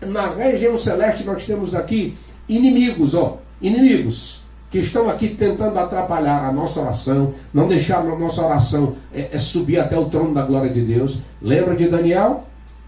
na região celeste nós temos aqui inimigos, inimigos que estão aqui tentando atrapalhar a nossa oração, não deixar a nossa oração subir até o trono da glória de Deus. Lembra de Daniel?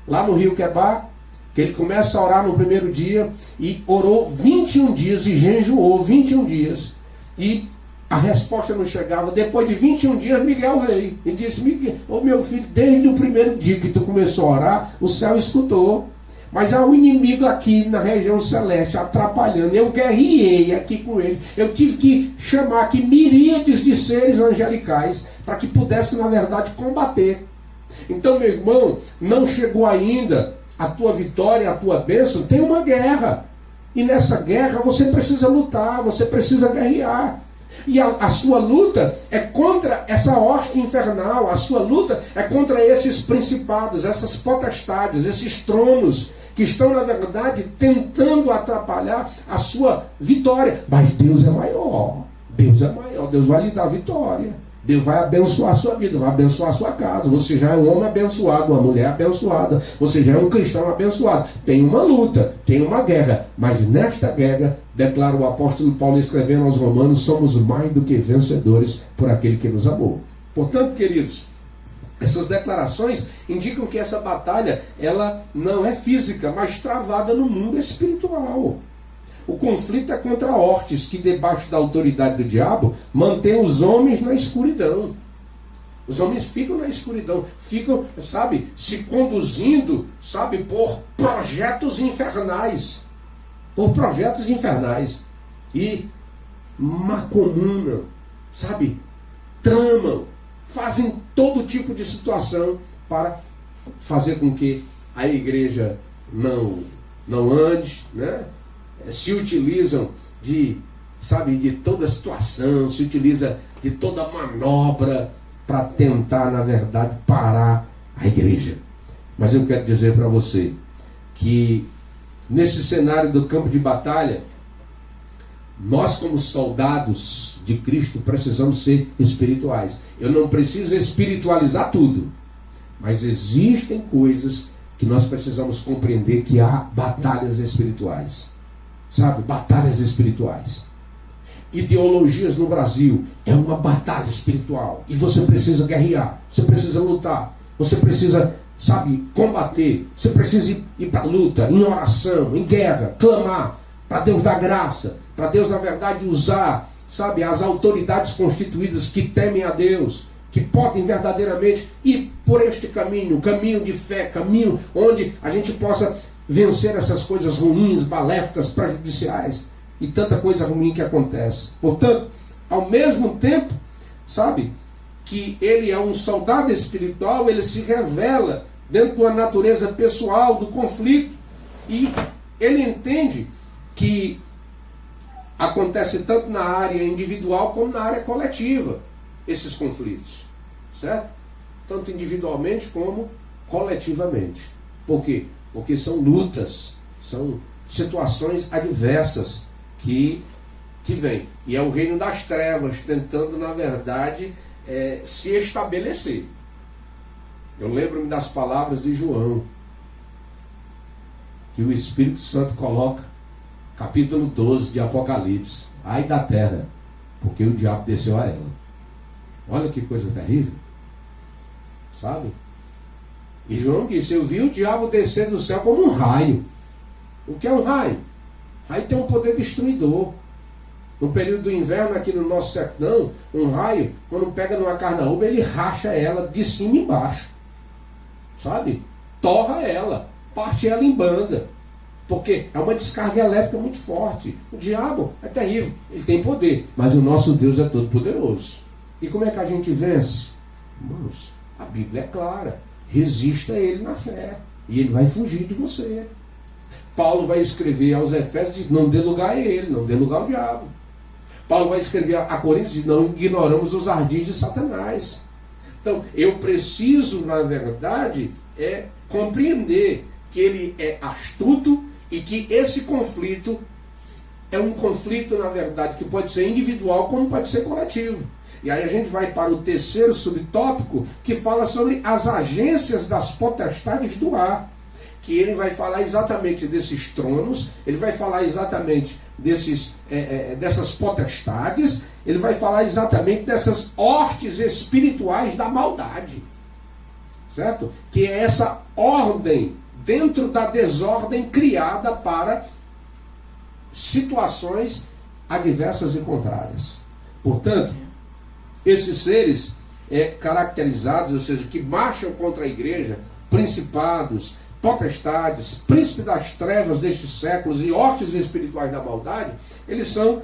Lá no rio Quebar, que ele começa a orar no primeiro dia, e orou 21 dias, e jejuou 21 dias, e a resposta não chegava. Depois de 21 dias, Miguel veio, e disse, Miguel, meu filho, desde o primeiro dia que tu começou a orar, o céu escutou. Mas há um inimigo aqui na região celeste atrapalhando. Eu guerriei aqui com ele. Eu tive que chamar aqui miríades de seres angelicais para que pudesse, na verdade, combater. Então, meu irmão, não chegou ainda a tua vitória, a tua bênção. Tem uma guerra. E nessa guerra você precisa lutar, você precisa guerrear. E a sua luta é contra essa hoste infernal. A sua luta é contra esses principados, essas potestades, esses tronos que estão, na verdade, tentando atrapalhar a sua vitória. Mas Deus é maior. Deus é maior. Deus vai lhe dar vitória. Deus vai abençoar a sua vida, vai abençoar a sua casa. Você já é um homem abençoado, uma mulher abençoada. Você já é um cristão abençoado. Tem uma luta, tem uma guerra. Mas nesta guerra, declara o apóstolo Paulo escrevendo aos Romanos, somos mais do que vencedores por aquele que nos amou. Portanto, queridos, essas declarações indicam que essa batalha, ela não é física, mas travada no mundo espiritual. O conflito é contra hortes que, debaixo da autoridade do diabo, mantém os homens na escuridão. Os homens ficam na escuridão, ficam, sabe, se conduzindo, sabe, por projetos infernais. Por projetos infernais. E macomunam, sabe, tramam, fazem todo tipo de situação para fazer com que a igreja não ande, né? Se utilizam de toda situação, se utiliza de toda manobra para tentar, na verdade, parar a igreja. Mas eu quero dizer para você que nesse cenário do campo de batalha, nós como soldados de Cristo precisamos ser espirituais. Eu não preciso espiritualizar tudo, mas existem coisas que nós precisamos compreender, que há batalhas espirituais. Sabe, batalhas espirituais. Ideologias no Brasil é uma batalha espiritual. E você precisa guerrear, você precisa lutar, você precisa, sabe, combater, você precisa ir para a luta, em oração, em guerra, clamar para Deus dar graça, para Deus, na verdade, usar, sabe, as autoridades constituídas que temem a Deus, que podem verdadeiramente ir por este caminho, caminho de fé, caminho onde a gente possa vencer essas coisas ruins, maléficas, prejudiciais e tanta coisa ruim que acontece. Portanto, ao mesmo tempo, sabe, que ele é um soldado espiritual, ele se revela dentro da natureza pessoal do conflito, e ele entende que acontece tanto na área individual como na área coletiva, esses conflitos, certo? Tanto individualmente como coletivamente. Por quê? Porque são lutas, são situações adversas que vêm. E é o reino das trevas tentando, na verdade, se estabelecer. Eu lembro-me das palavras de João, que o Espírito Santo coloca, capítulo 12 de Apocalipse. Ai da terra, porque o diabo desceu a ela. Olha que coisa terrível. Sabe? E João disse, eu vi o diabo descer do céu como um raio. O que é um raio? Raio tem um poder destruidor. No período do inverno, aqui no nosso sertão, um raio, quando pega numa carnaúba, ele racha ela de cima e embaixo. Sabe? Torra ela, parte ela em banda. Porque é uma descarga elétrica muito forte. O diabo é terrível, ele tem poder, mas o nosso Deus é todo poderoso. E como é que a gente vence? Irmãos, a Bíblia é clara. Resista a ele na fé, e ele vai fugir de você. Paulo vai escrever aos Efésios, não dê lugar a ele, não dê lugar ao diabo. Paulo vai escrever a Coríntios, não ignoramos os ardis de Satanás. Então, eu preciso, na verdade, compreender que ele é astuto e que esse conflito é um conflito, na verdade, que pode ser individual como pode ser coletivo. E aí a gente vai para o terceiro subtópico, que fala sobre as agências das potestades do ar. Que ele vai falar exatamente desses tronos, ele vai falar exatamente dessas potestades, ele vai falar exatamente dessas hortes espirituais da maldade. Certo? Que é essa ordem dentro da desordem criada para situações adversas e contrárias. Portanto, esses seres caracterizados, ou seja, que marcham contra a igreja, principados, potestades, príncipe das trevas destes séculos e hortes espirituais da maldade, eles são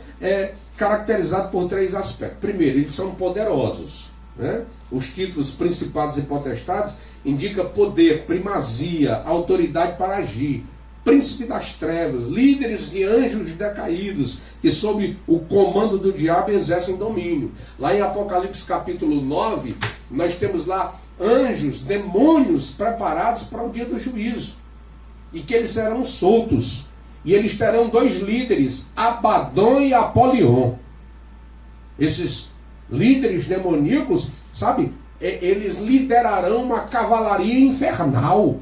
caracterizados por três aspectos. Primeiro, eles são poderosos. Né? Os títulos principados e potestades indicam poder, primazia, autoridade para agir. Príncipe das trevas, líderes de anjos decaídos, que sob o comando do diabo exercem domínio. Lá em Apocalipse capítulo 9, nós temos lá anjos, demônios preparados para o dia do juízo. e que eles serão soltos. E eles terão 2 líderes, Abadão e Apolion. Esses líderes demoníacos, sabe, eles liderarão uma cavalaria infernal.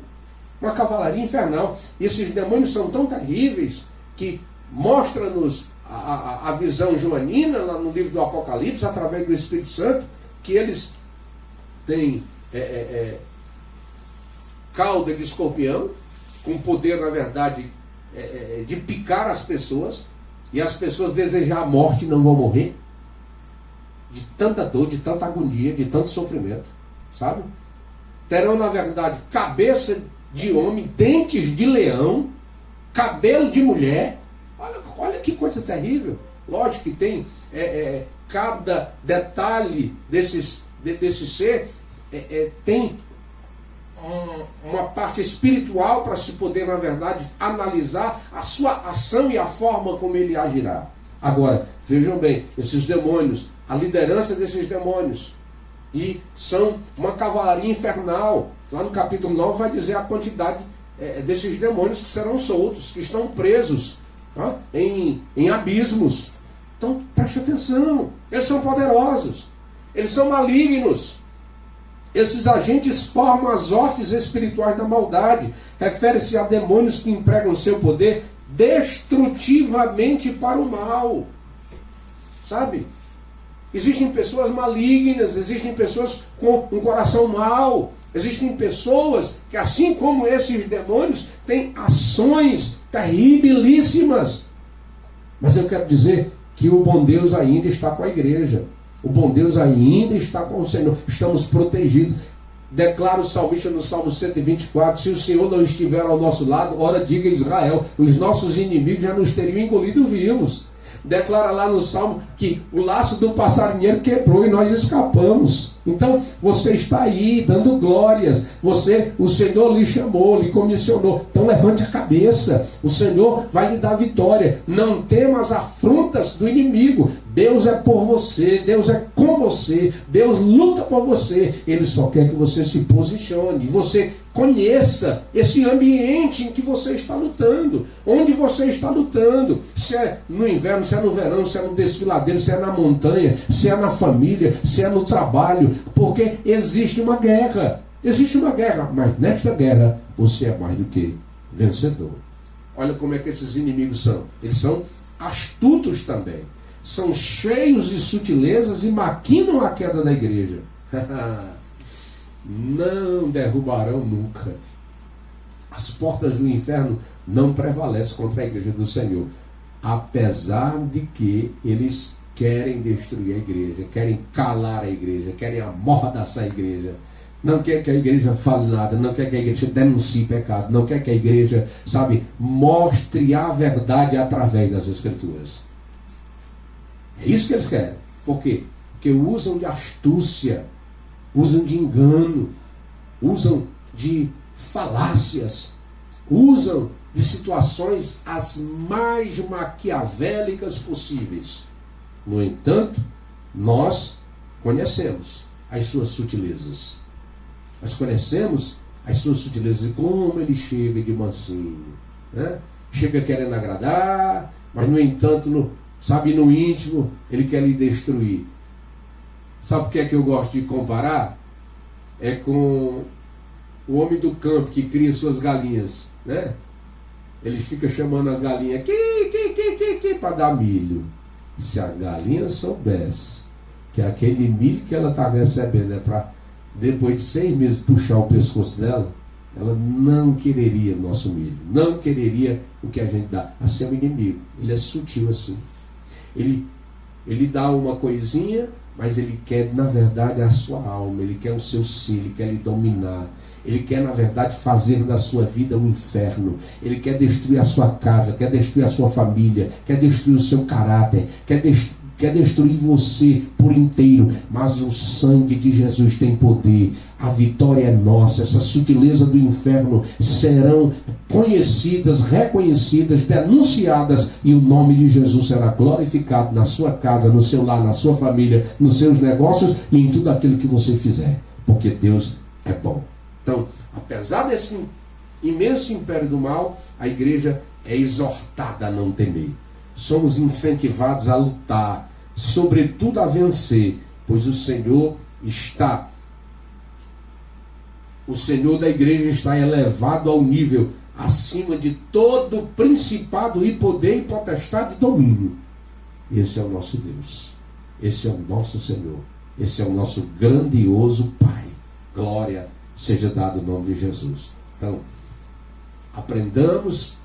Uma cavalaria infernal. E esses demônios são tão terríveis que mostra-nos a visão joanina, lá no livro do Apocalipse, através do Espírito Santo, que eles têm cauda de escorpião, com poder, na verdade, de picar as pessoas, e as pessoas desejar a morte e não vão morrer, de tanta dor, de tanta agonia, de tanto sofrimento, sabe? Terão, na verdade, cabeça de homem, dentes de leão, cabelo de mulher. Olha que coisa terrível. Lógico que tem cada detalhe desse ser tem uma parte espiritual para se poder, na verdade, analisar a sua ação e a forma como ele agirá. Agora, vejam bem, esses demônios, a liderança desses demônios, e são uma cavalaria infernal. Lá no capítulo 9 vai dizer a quantidade desses demônios que serão soltos, que estão presos em abismos. Então, preste atenção, eles são poderosos, eles são malignos. Esses agentes formam as hostes espirituais da maldade. Refere-se a demônios que empregam seu poder destrutivamente para o mal. Sabe? Existem pessoas malignas, existem pessoas com um coração mau, existem pessoas que, assim como esses demônios, têm ações terribilíssimas. Mas eu quero dizer que o bom Deus ainda está com a igreja. O bom Deus ainda está com o Senhor. Estamos protegidos. Declara o salmista no Salmo 124: se o Senhor não estiver ao nosso lado, ora diga Israel, os nossos inimigos já nos teriam engolido vivos. Declara lá no Salmo que o laço do passarinheiro quebrou e nós escapamos. Então você está aí dando glórias. O Senhor lhe chamou, lhe comissionou. Então levante a cabeça. O Senhor vai lhe dar vitória. Não temas afrontas do inimigo. Deus é por você, Deus é com você, Deus luta por você. Ele só quer que você se posicione, você conheça esse ambiente em que você está lutando, onde você está lutando, se é no inverno, se é no verão, se é no desfiladeiro, se é na montanha, se é na família, se é no trabalho, porque existe uma guerra, mas nesta guerra você é mais do que vencedor. Olha como é que esses inimigos são, eles são astutos também, são cheios de sutilezas e maquinam a queda da igreja. Não derrubarão nunca. As portas do inferno não prevalecem contra a igreja do Senhor, apesar de que eles querem destruir a igreja, querem calar a igreja, querem amordaçar a igreja. Não quer que a igreja fale nada, não quer que a igreja denuncie pecado, não quer que a igreja, mostre a verdade através das Escrituras. É isso que eles querem. Por quê? Porque usam de astúcia, usam de engano, usam de falácias, usam de situações as mais maquiavélicas possíveis. No entanto, nós conhecemos as suas sutilezas. Nós conhecemos as suas sutilezas e como ele chega de mansinho, né? Chega querendo agradar, mas no entanto, no íntimo, ele quer lhe destruir. Sabe o que é que eu gosto de comparar? É com o homem do campo que cria suas galinhas, né? Ele fica chamando as galinhas para dar milho. Se a galinha soubesse que aquele milho que ela está recebendo é para, depois de 6 meses, puxar o pescoço dela, ela não quereria o nosso milho, não quereria o que a gente dá. Assim é o inimigo, ele é sutil assim. Ele dá uma coisinha, mas ele quer, na verdade, a sua alma, ele quer o seu ser, ele quer lhe dominar, ele quer, na verdade, fazer da sua vida um inferno, ele quer destruir a sua casa, quer destruir a sua família, quer destruir o seu caráter, quer destruir você por inteiro, mas o sangue de Jesus tem poder, a vitória é nossa. Essa sutileza do inferno serão conhecidas, reconhecidas, denunciadas, e o nome de Jesus será glorificado na sua casa, no seu lar, na sua família, nos seus negócios e em tudo aquilo que você fizer, porque Deus é bom. Então, apesar desse imenso império do mal, a igreja é exortada a não temer. Somos incentivados a lutar, sobretudo a vencer, pois o Senhor da igreja está elevado ao nível acima de todo principado e poder e potestade e domínio. Esse é o nosso Deus. Esse é o nosso Senhor. Esse é o nosso grandioso Pai. Glória seja dado o nome de Jesus. Então, aprendamos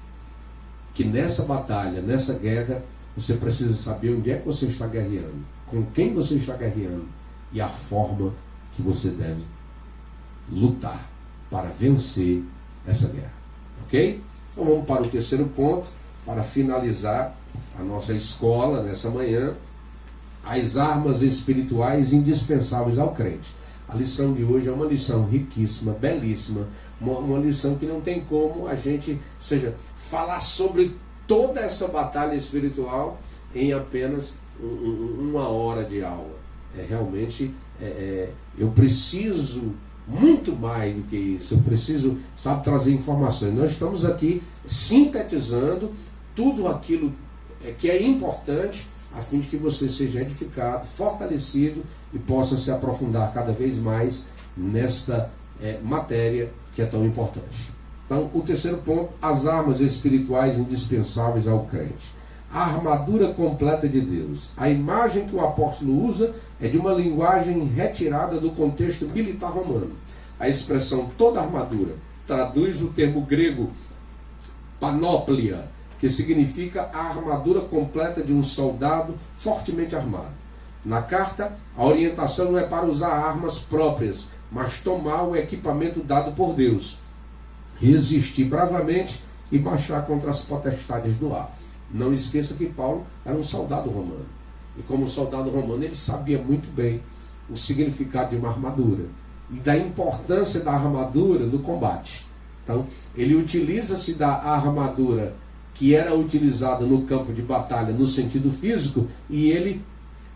que nessa batalha, nessa guerra, você precisa saber onde é que você está guerreando, com quem você está guerreando e a forma que você deve lutar para vencer essa guerra. Ok? Então vamos para o terceiro ponto, para finalizar a nossa escola nessa manhã, as armas espirituais indispensáveis ao crente. A lição de hoje é uma lição riquíssima, belíssima, uma lição que não tem como a gente, ou seja, falar sobre toda essa batalha espiritual em apenas uma hora de aula. Eu preciso muito mais do que isso. Eu preciso, trazer informações. Nós estamos aqui sintetizando tudo aquilo que é importante, a fim de que você seja edificado, fortalecido e possa se aprofundar cada vez mais nesta matéria que é tão importante. Então, o terceiro ponto, as armas espirituais indispensáveis ao crente. A armadura completa de Deus. A imagem que o apóstolo usa é de uma linguagem retirada do contexto militar romano. A expressão toda armadura traduz o termo grego panóplia, que significa a armadura completa de um soldado fortemente armado. Na carta, a orientação não é para usar armas próprias, mas tomar o equipamento dado por Deus, resistir bravamente e marchar contra as potestades do ar. Não esqueça que Paulo era um soldado romano. E como soldado romano, ele sabia muito bem o significado de uma armadura e da importância da armadura no combate. Então, ele utiliza-se da armadura que era utilizada no campo de batalha no sentido físico e ele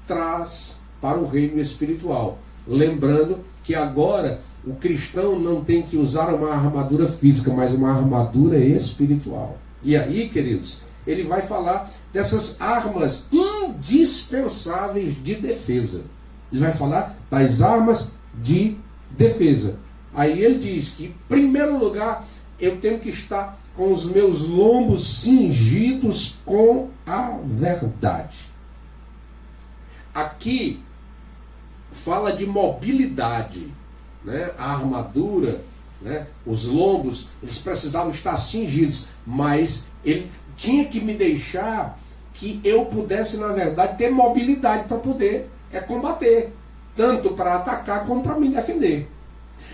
traz para o reino espiritual. Lembrando que agora o cristão não tem que usar uma armadura física, mas uma armadura espiritual. E aí, queridos, ele vai falar dessas armas indispensáveis de defesa. Ele vai falar das armas de defesa. Aí ele diz que, em primeiro lugar, eu tenho que estar com os meus lombos cingidos com a verdade. Aqui fala de mobilidade, né? A armadura, né? Os lombos, eles precisavam estar cingidos, mas ele tinha que me deixar que eu pudesse, na verdade, ter mobilidade para poder combater, tanto para atacar como para me defender.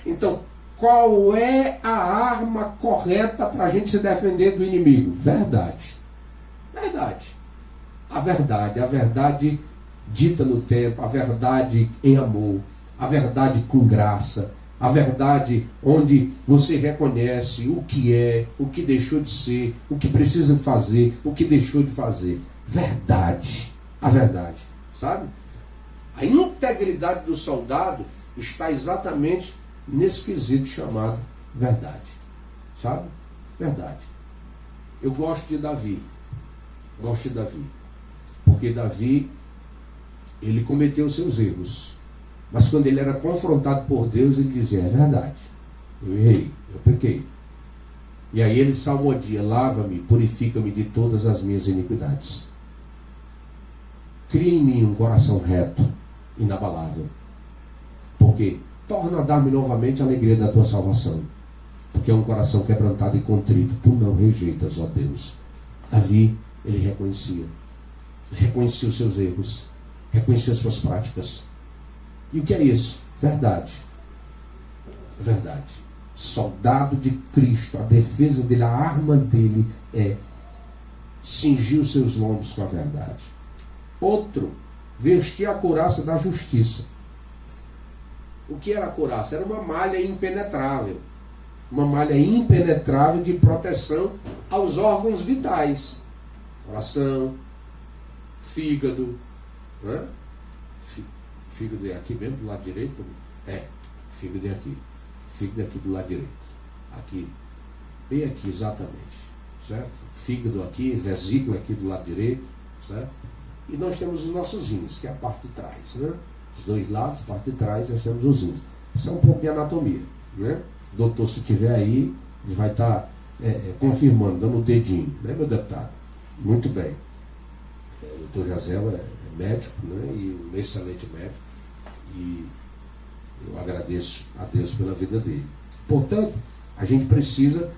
Então, qual é a arma correta para a gente se defender do inimigo? Verdade. Verdade. A verdade dita no tempo, a verdade em amor, a verdade com graça, a verdade onde você reconhece o que é, o que deixou de ser, o que precisa fazer, o que deixou de fazer. Verdade. A verdade. Sabe? A integridade do soldado está exatamente nesse quesito chamado verdade. Sabe? Verdade. Eu gosto de Davi. Porque Davi, ele cometeu seus erros. Mas quando ele era confrontado por Deus, ele dizia, é verdade. Eu errei, eu pequei. E aí ele salmodia, lava-me, purifica-me de todas as minhas iniquidades. Cria em mim um coração reto, inabalável. Porque torna a dar-me novamente a alegria da tua salvação. Porque é um coração quebrantado e contrito. Tu não rejeitas, ó Deus. Davi, ele reconhecia os seus erros, reconhecia as suas práticas. E o que é isso? Verdade. Verdade. Soldado de Cristo, a defesa dele, a arma dele é cingir os seus lombos com a verdade. Outro, vestir a couraça da justiça. O que era a couraça? Era uma malha impenetrável. Uma malha impenetrável de proteção aos órgãos vitais. Coração, fígado, né? Fígado é aqui mesmo, do lado direito? Fígado é aqui. Fígado é aqui do lado direito. Aqui. Bem aqui, exatamente. Certo? Fígado aqui, vesícula aqui do lado direito. Certo? E nós temos os nossos rins, que é a parte de trás. Né? Os dois lados, parte de trás, nós temos os rins. Isso é um pouco de anatomia. Né? O doutor, se tiver aí, ele vai estar confirmando, dando o dedinho. Né, meu deputado? Muito bem. O doutor Jazel é médico, né? E um excelente médico. E eu agradeço a Deus pela vida dele. Portanto, a gente precisa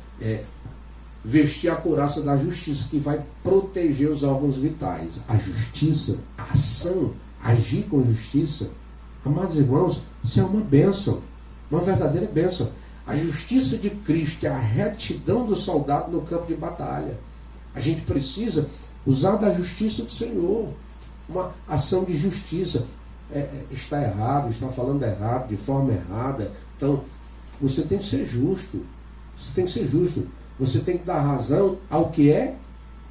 vestir a couraça da justiça, que vai proteger os órgãos vitais. A justiça, a ação, agir com justiça, amados irmãos, isso é uma bênção, uma verdadeira bênção. A justiça de Cristo é a retidão do soldado no campo de batalha. A gente precisa usar da justiça do Senhor, uma ação de justiça. Está errado, está falando errado, de forma errada. Então, você tem que ser justo. Você tem que ser justo. Você tem que dar razão ao que é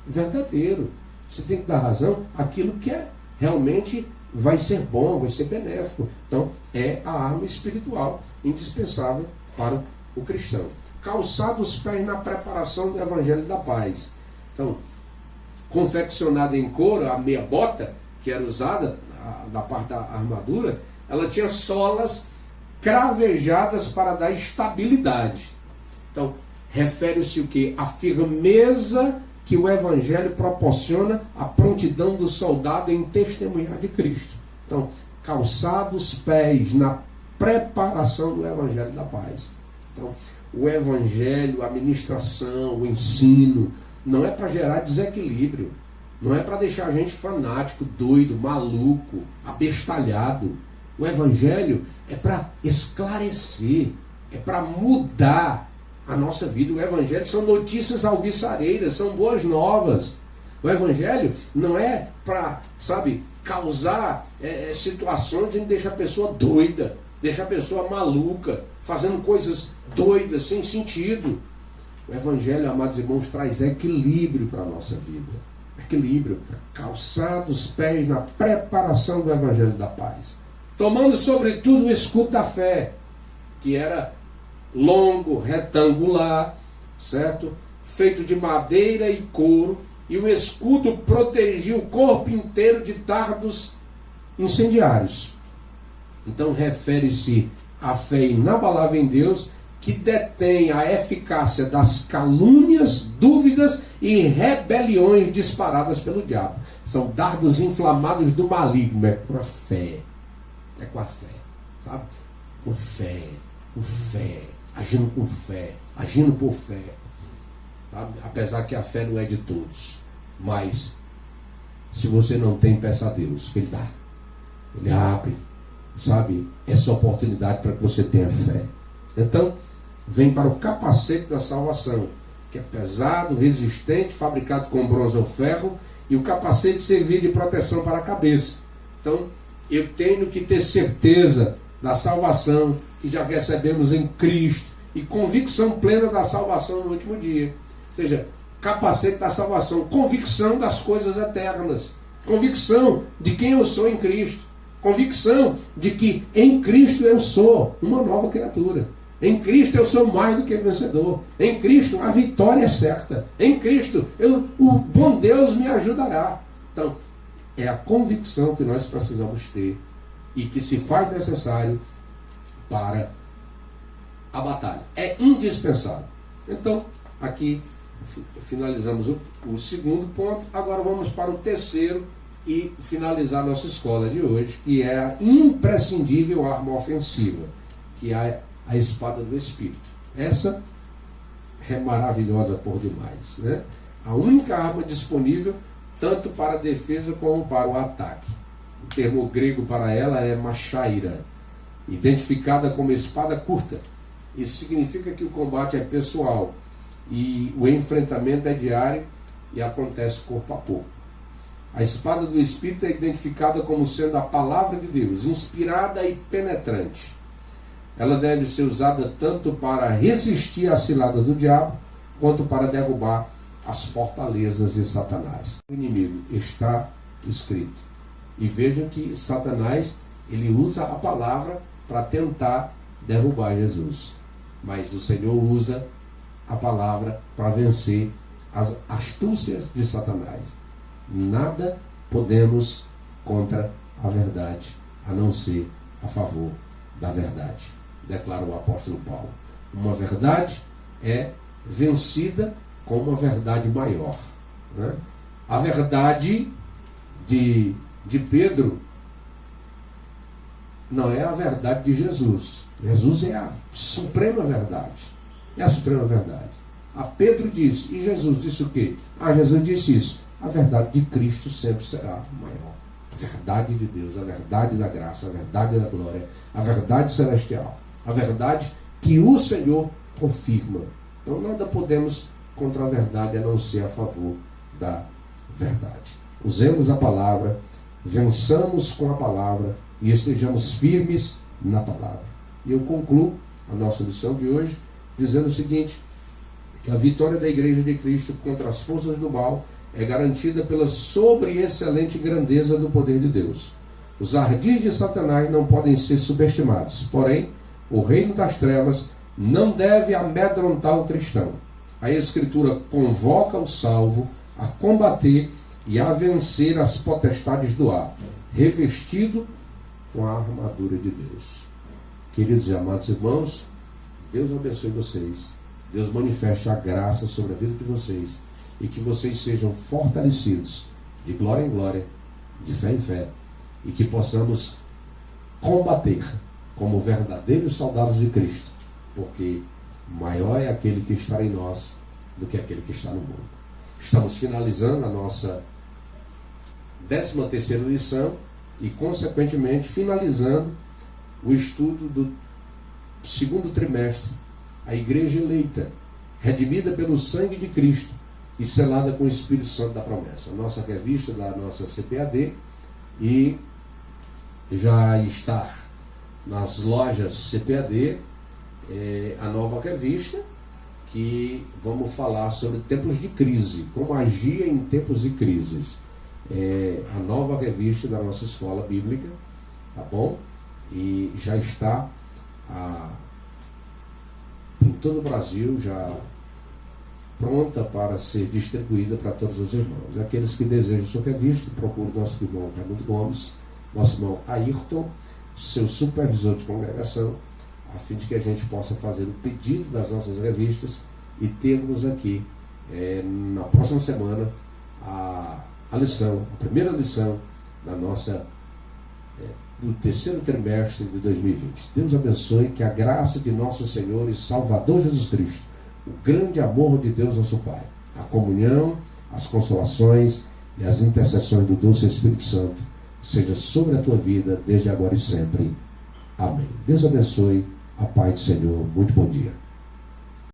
verdadeiro. Você tem que dar razão àquilo que realmente vai ser bom, vai ser benéfico. Então, é a arma espiritual indispensável para o cristão. Calçado os pés na preparação do Evangelho da Paz. Então, confeccionada em couro, a meia bota, que era usada da parte da armadura, ela tinha solas cravejadas para dar estabilidade. Então, refere-se o quê? A firmeza que o Evangelho proporciona, a prontidão do soldado em testemunhar de Cristo. Então, calçados os pés na preparação do Evangelho da Paz. Então, o Evangelho, a ministração, o ensino, não é para gerar desequilíbrio, não é para deixar a gente fanático, doido, maluco, abestalhado. O Evangelho é para esclarecer, é para mudar a nossa vida. O Evangelho são notícias alvissareiras, são boas novas. O Evangelho não é para, causar situações em que deixa a pessoa doida, deixa a pessoa maluca, fazendo coisas doidas, sem sentido. O Evangelho, amados irmãos, traz equilíbrio para a nossa vida. Equilíbrio. Calçar os pés na preparação do Evangelho da Paz. Tomando sobretudo o escudo da fé, que era longo, retangular, certo? Feito de madeira e couro, e o escudo protegia o corpo inteiro de dardos incendiários. Então refere-se à fé inabalável em Deus, que detém a eficácia das calúnias, dúvidas e rebeliões disparadas pelo diabo. São dardos inflamados do maligno. É com a fé. É com a fé. Sabe? Com fé. Com fé. Agindo com fé. Agindo por fé. Sabe? Apesar que a fé não é de todos. Mas, se você não tem, peça a Deus que Ele dá. Ele abre, sabe, essa oportunidade para que você tenha fé. Então, vem para o capacete da salvação, que é pesado, resistente, fabricado com bronze ou ferro, e o capacete servir de proteção para a cabeça. Então, eu tenho que ter certeza da salvação que já recebemos em Cristo, e convicção plena da salvação no último dia. Ou seja, capacete da salvação, convicção das coisas eternas, convicção de quem eu sou em Cristo, convicção de que em Cristo eu sou uma nova criatura. Em Cristo eu sou mais do que vencedor. Em Cristo a vitória é certa. Em Cristo o bom Deus me ajudará. Então, é a convicção que nós precisamos ter e que se faz necessário para a batalha. É indispensável. Então, aqui finalizamos o segundo ponto. Agora vamos para o terceiro e finalizar nossa escola de hoje, que é a imprescindível arma ofensiva, que é a espada do Espírito. Essa é maravilhosa por demais, né? A única arma disponível tanto para a defesa como para o ataque. O termo grego para ela é machaira, identificada como espada curta. Isso significa que o combate é pessoal e o enfrentamento é diário e acontece corpo a corpo. A espada do Espírito é identificada como sendo a palavra de Deus, inspirada e penetrante. Ela deve ser usada tanto para resistir à cilada do diabo, quanto para derrubar as fortalezas de Satanás. O inimigo está escrito. E vejam que Satanás, ele usa a palavra para tentar derrubar Jesus. Mas o Senhor usa a palavra para vencer as astúcias de Satanás. Nada podemos contra a verdade, a não ser a favor da verdade, declara o apóstolo Paulo. Uma verdade é vencida com uma verdade maior, né? A verdade de Pedro não é a verdade de Jesus. Jesus é a suprema verdade. É a suprema verdade. A Pedro disse, e Jesus disse o quê? Jesus disse isso. A verdade de Cristo sempre será maior. A verdade de Deus, a verdade da graça, a verdade da glória, a verdade celestial, a verdade que o Senhor confirma. Então nada podemos contra a verdade a não ser a favor da verdade. Usemos a palavra, vençamos com a palavra e estejamos firmes na palavra. E eu concluo a nossa lição de hoje dizendo o seguinte, que a vitória da Igreja de Cristo contra as forças do mal é garantida pela sobre-excelente grandeza do poder de Deus. Os ardis de Satanás não podem ser subestimados, porém, o reino das trevas não deve amedrontar o cristão. A Escritura convoca o salvo a combater e a vencer as potestades do ar, revestido com a armadura de Deus. Queridos e amados irmãos, Deus abençoe vocês. Deus manifeste a graça sobre a vida de vocês e que vocês sejam fortalecidos de glória em glória, de fé em fé, e que possamos combater como verdadeiros soldados de Cristo, porque maior é aquele que está em nós do que aquele que está no mundo. Estamos finalizando a nossa 13ª lição e, consequentemente, finalizando o estudo do 2º trimestre, a Igreja eleita, redimida pelo sangue de Cristo e selada com o Espírito Santo da promessa. A nossa revista da nossa CPAD, e já está nas lojas CPAD a nova revista, que vamos falar sobre tempos de crise, como agir em tempos de crises. A nova revista da nossa escola bíblica, tá bom? E já está em todo o Brasil, já pronta para ser distribuída para todos os irmãos. Aqueles que desejam sua revista, procure nosso irmão Raimundo Gomes, nosso irmão Ayrton, seu supervisor de congregação, a fim de que a gente possa fazer o pedido das nossas revistas e termos aqui, na próxima semana, a primeira lição da nossa do 3º trimestre de 2020. Deus abençoe, que a graça de nosso Senhor e Salvador Jesus Cristo, o grande amor de Deus nosso Pai, a comunhão, as consolações e as intercessões do doce Espírito Santo seja sobre a tua vida desde agora e sempre. Amém. Deus abençoe. A paz do Senhor. Muito bom dia.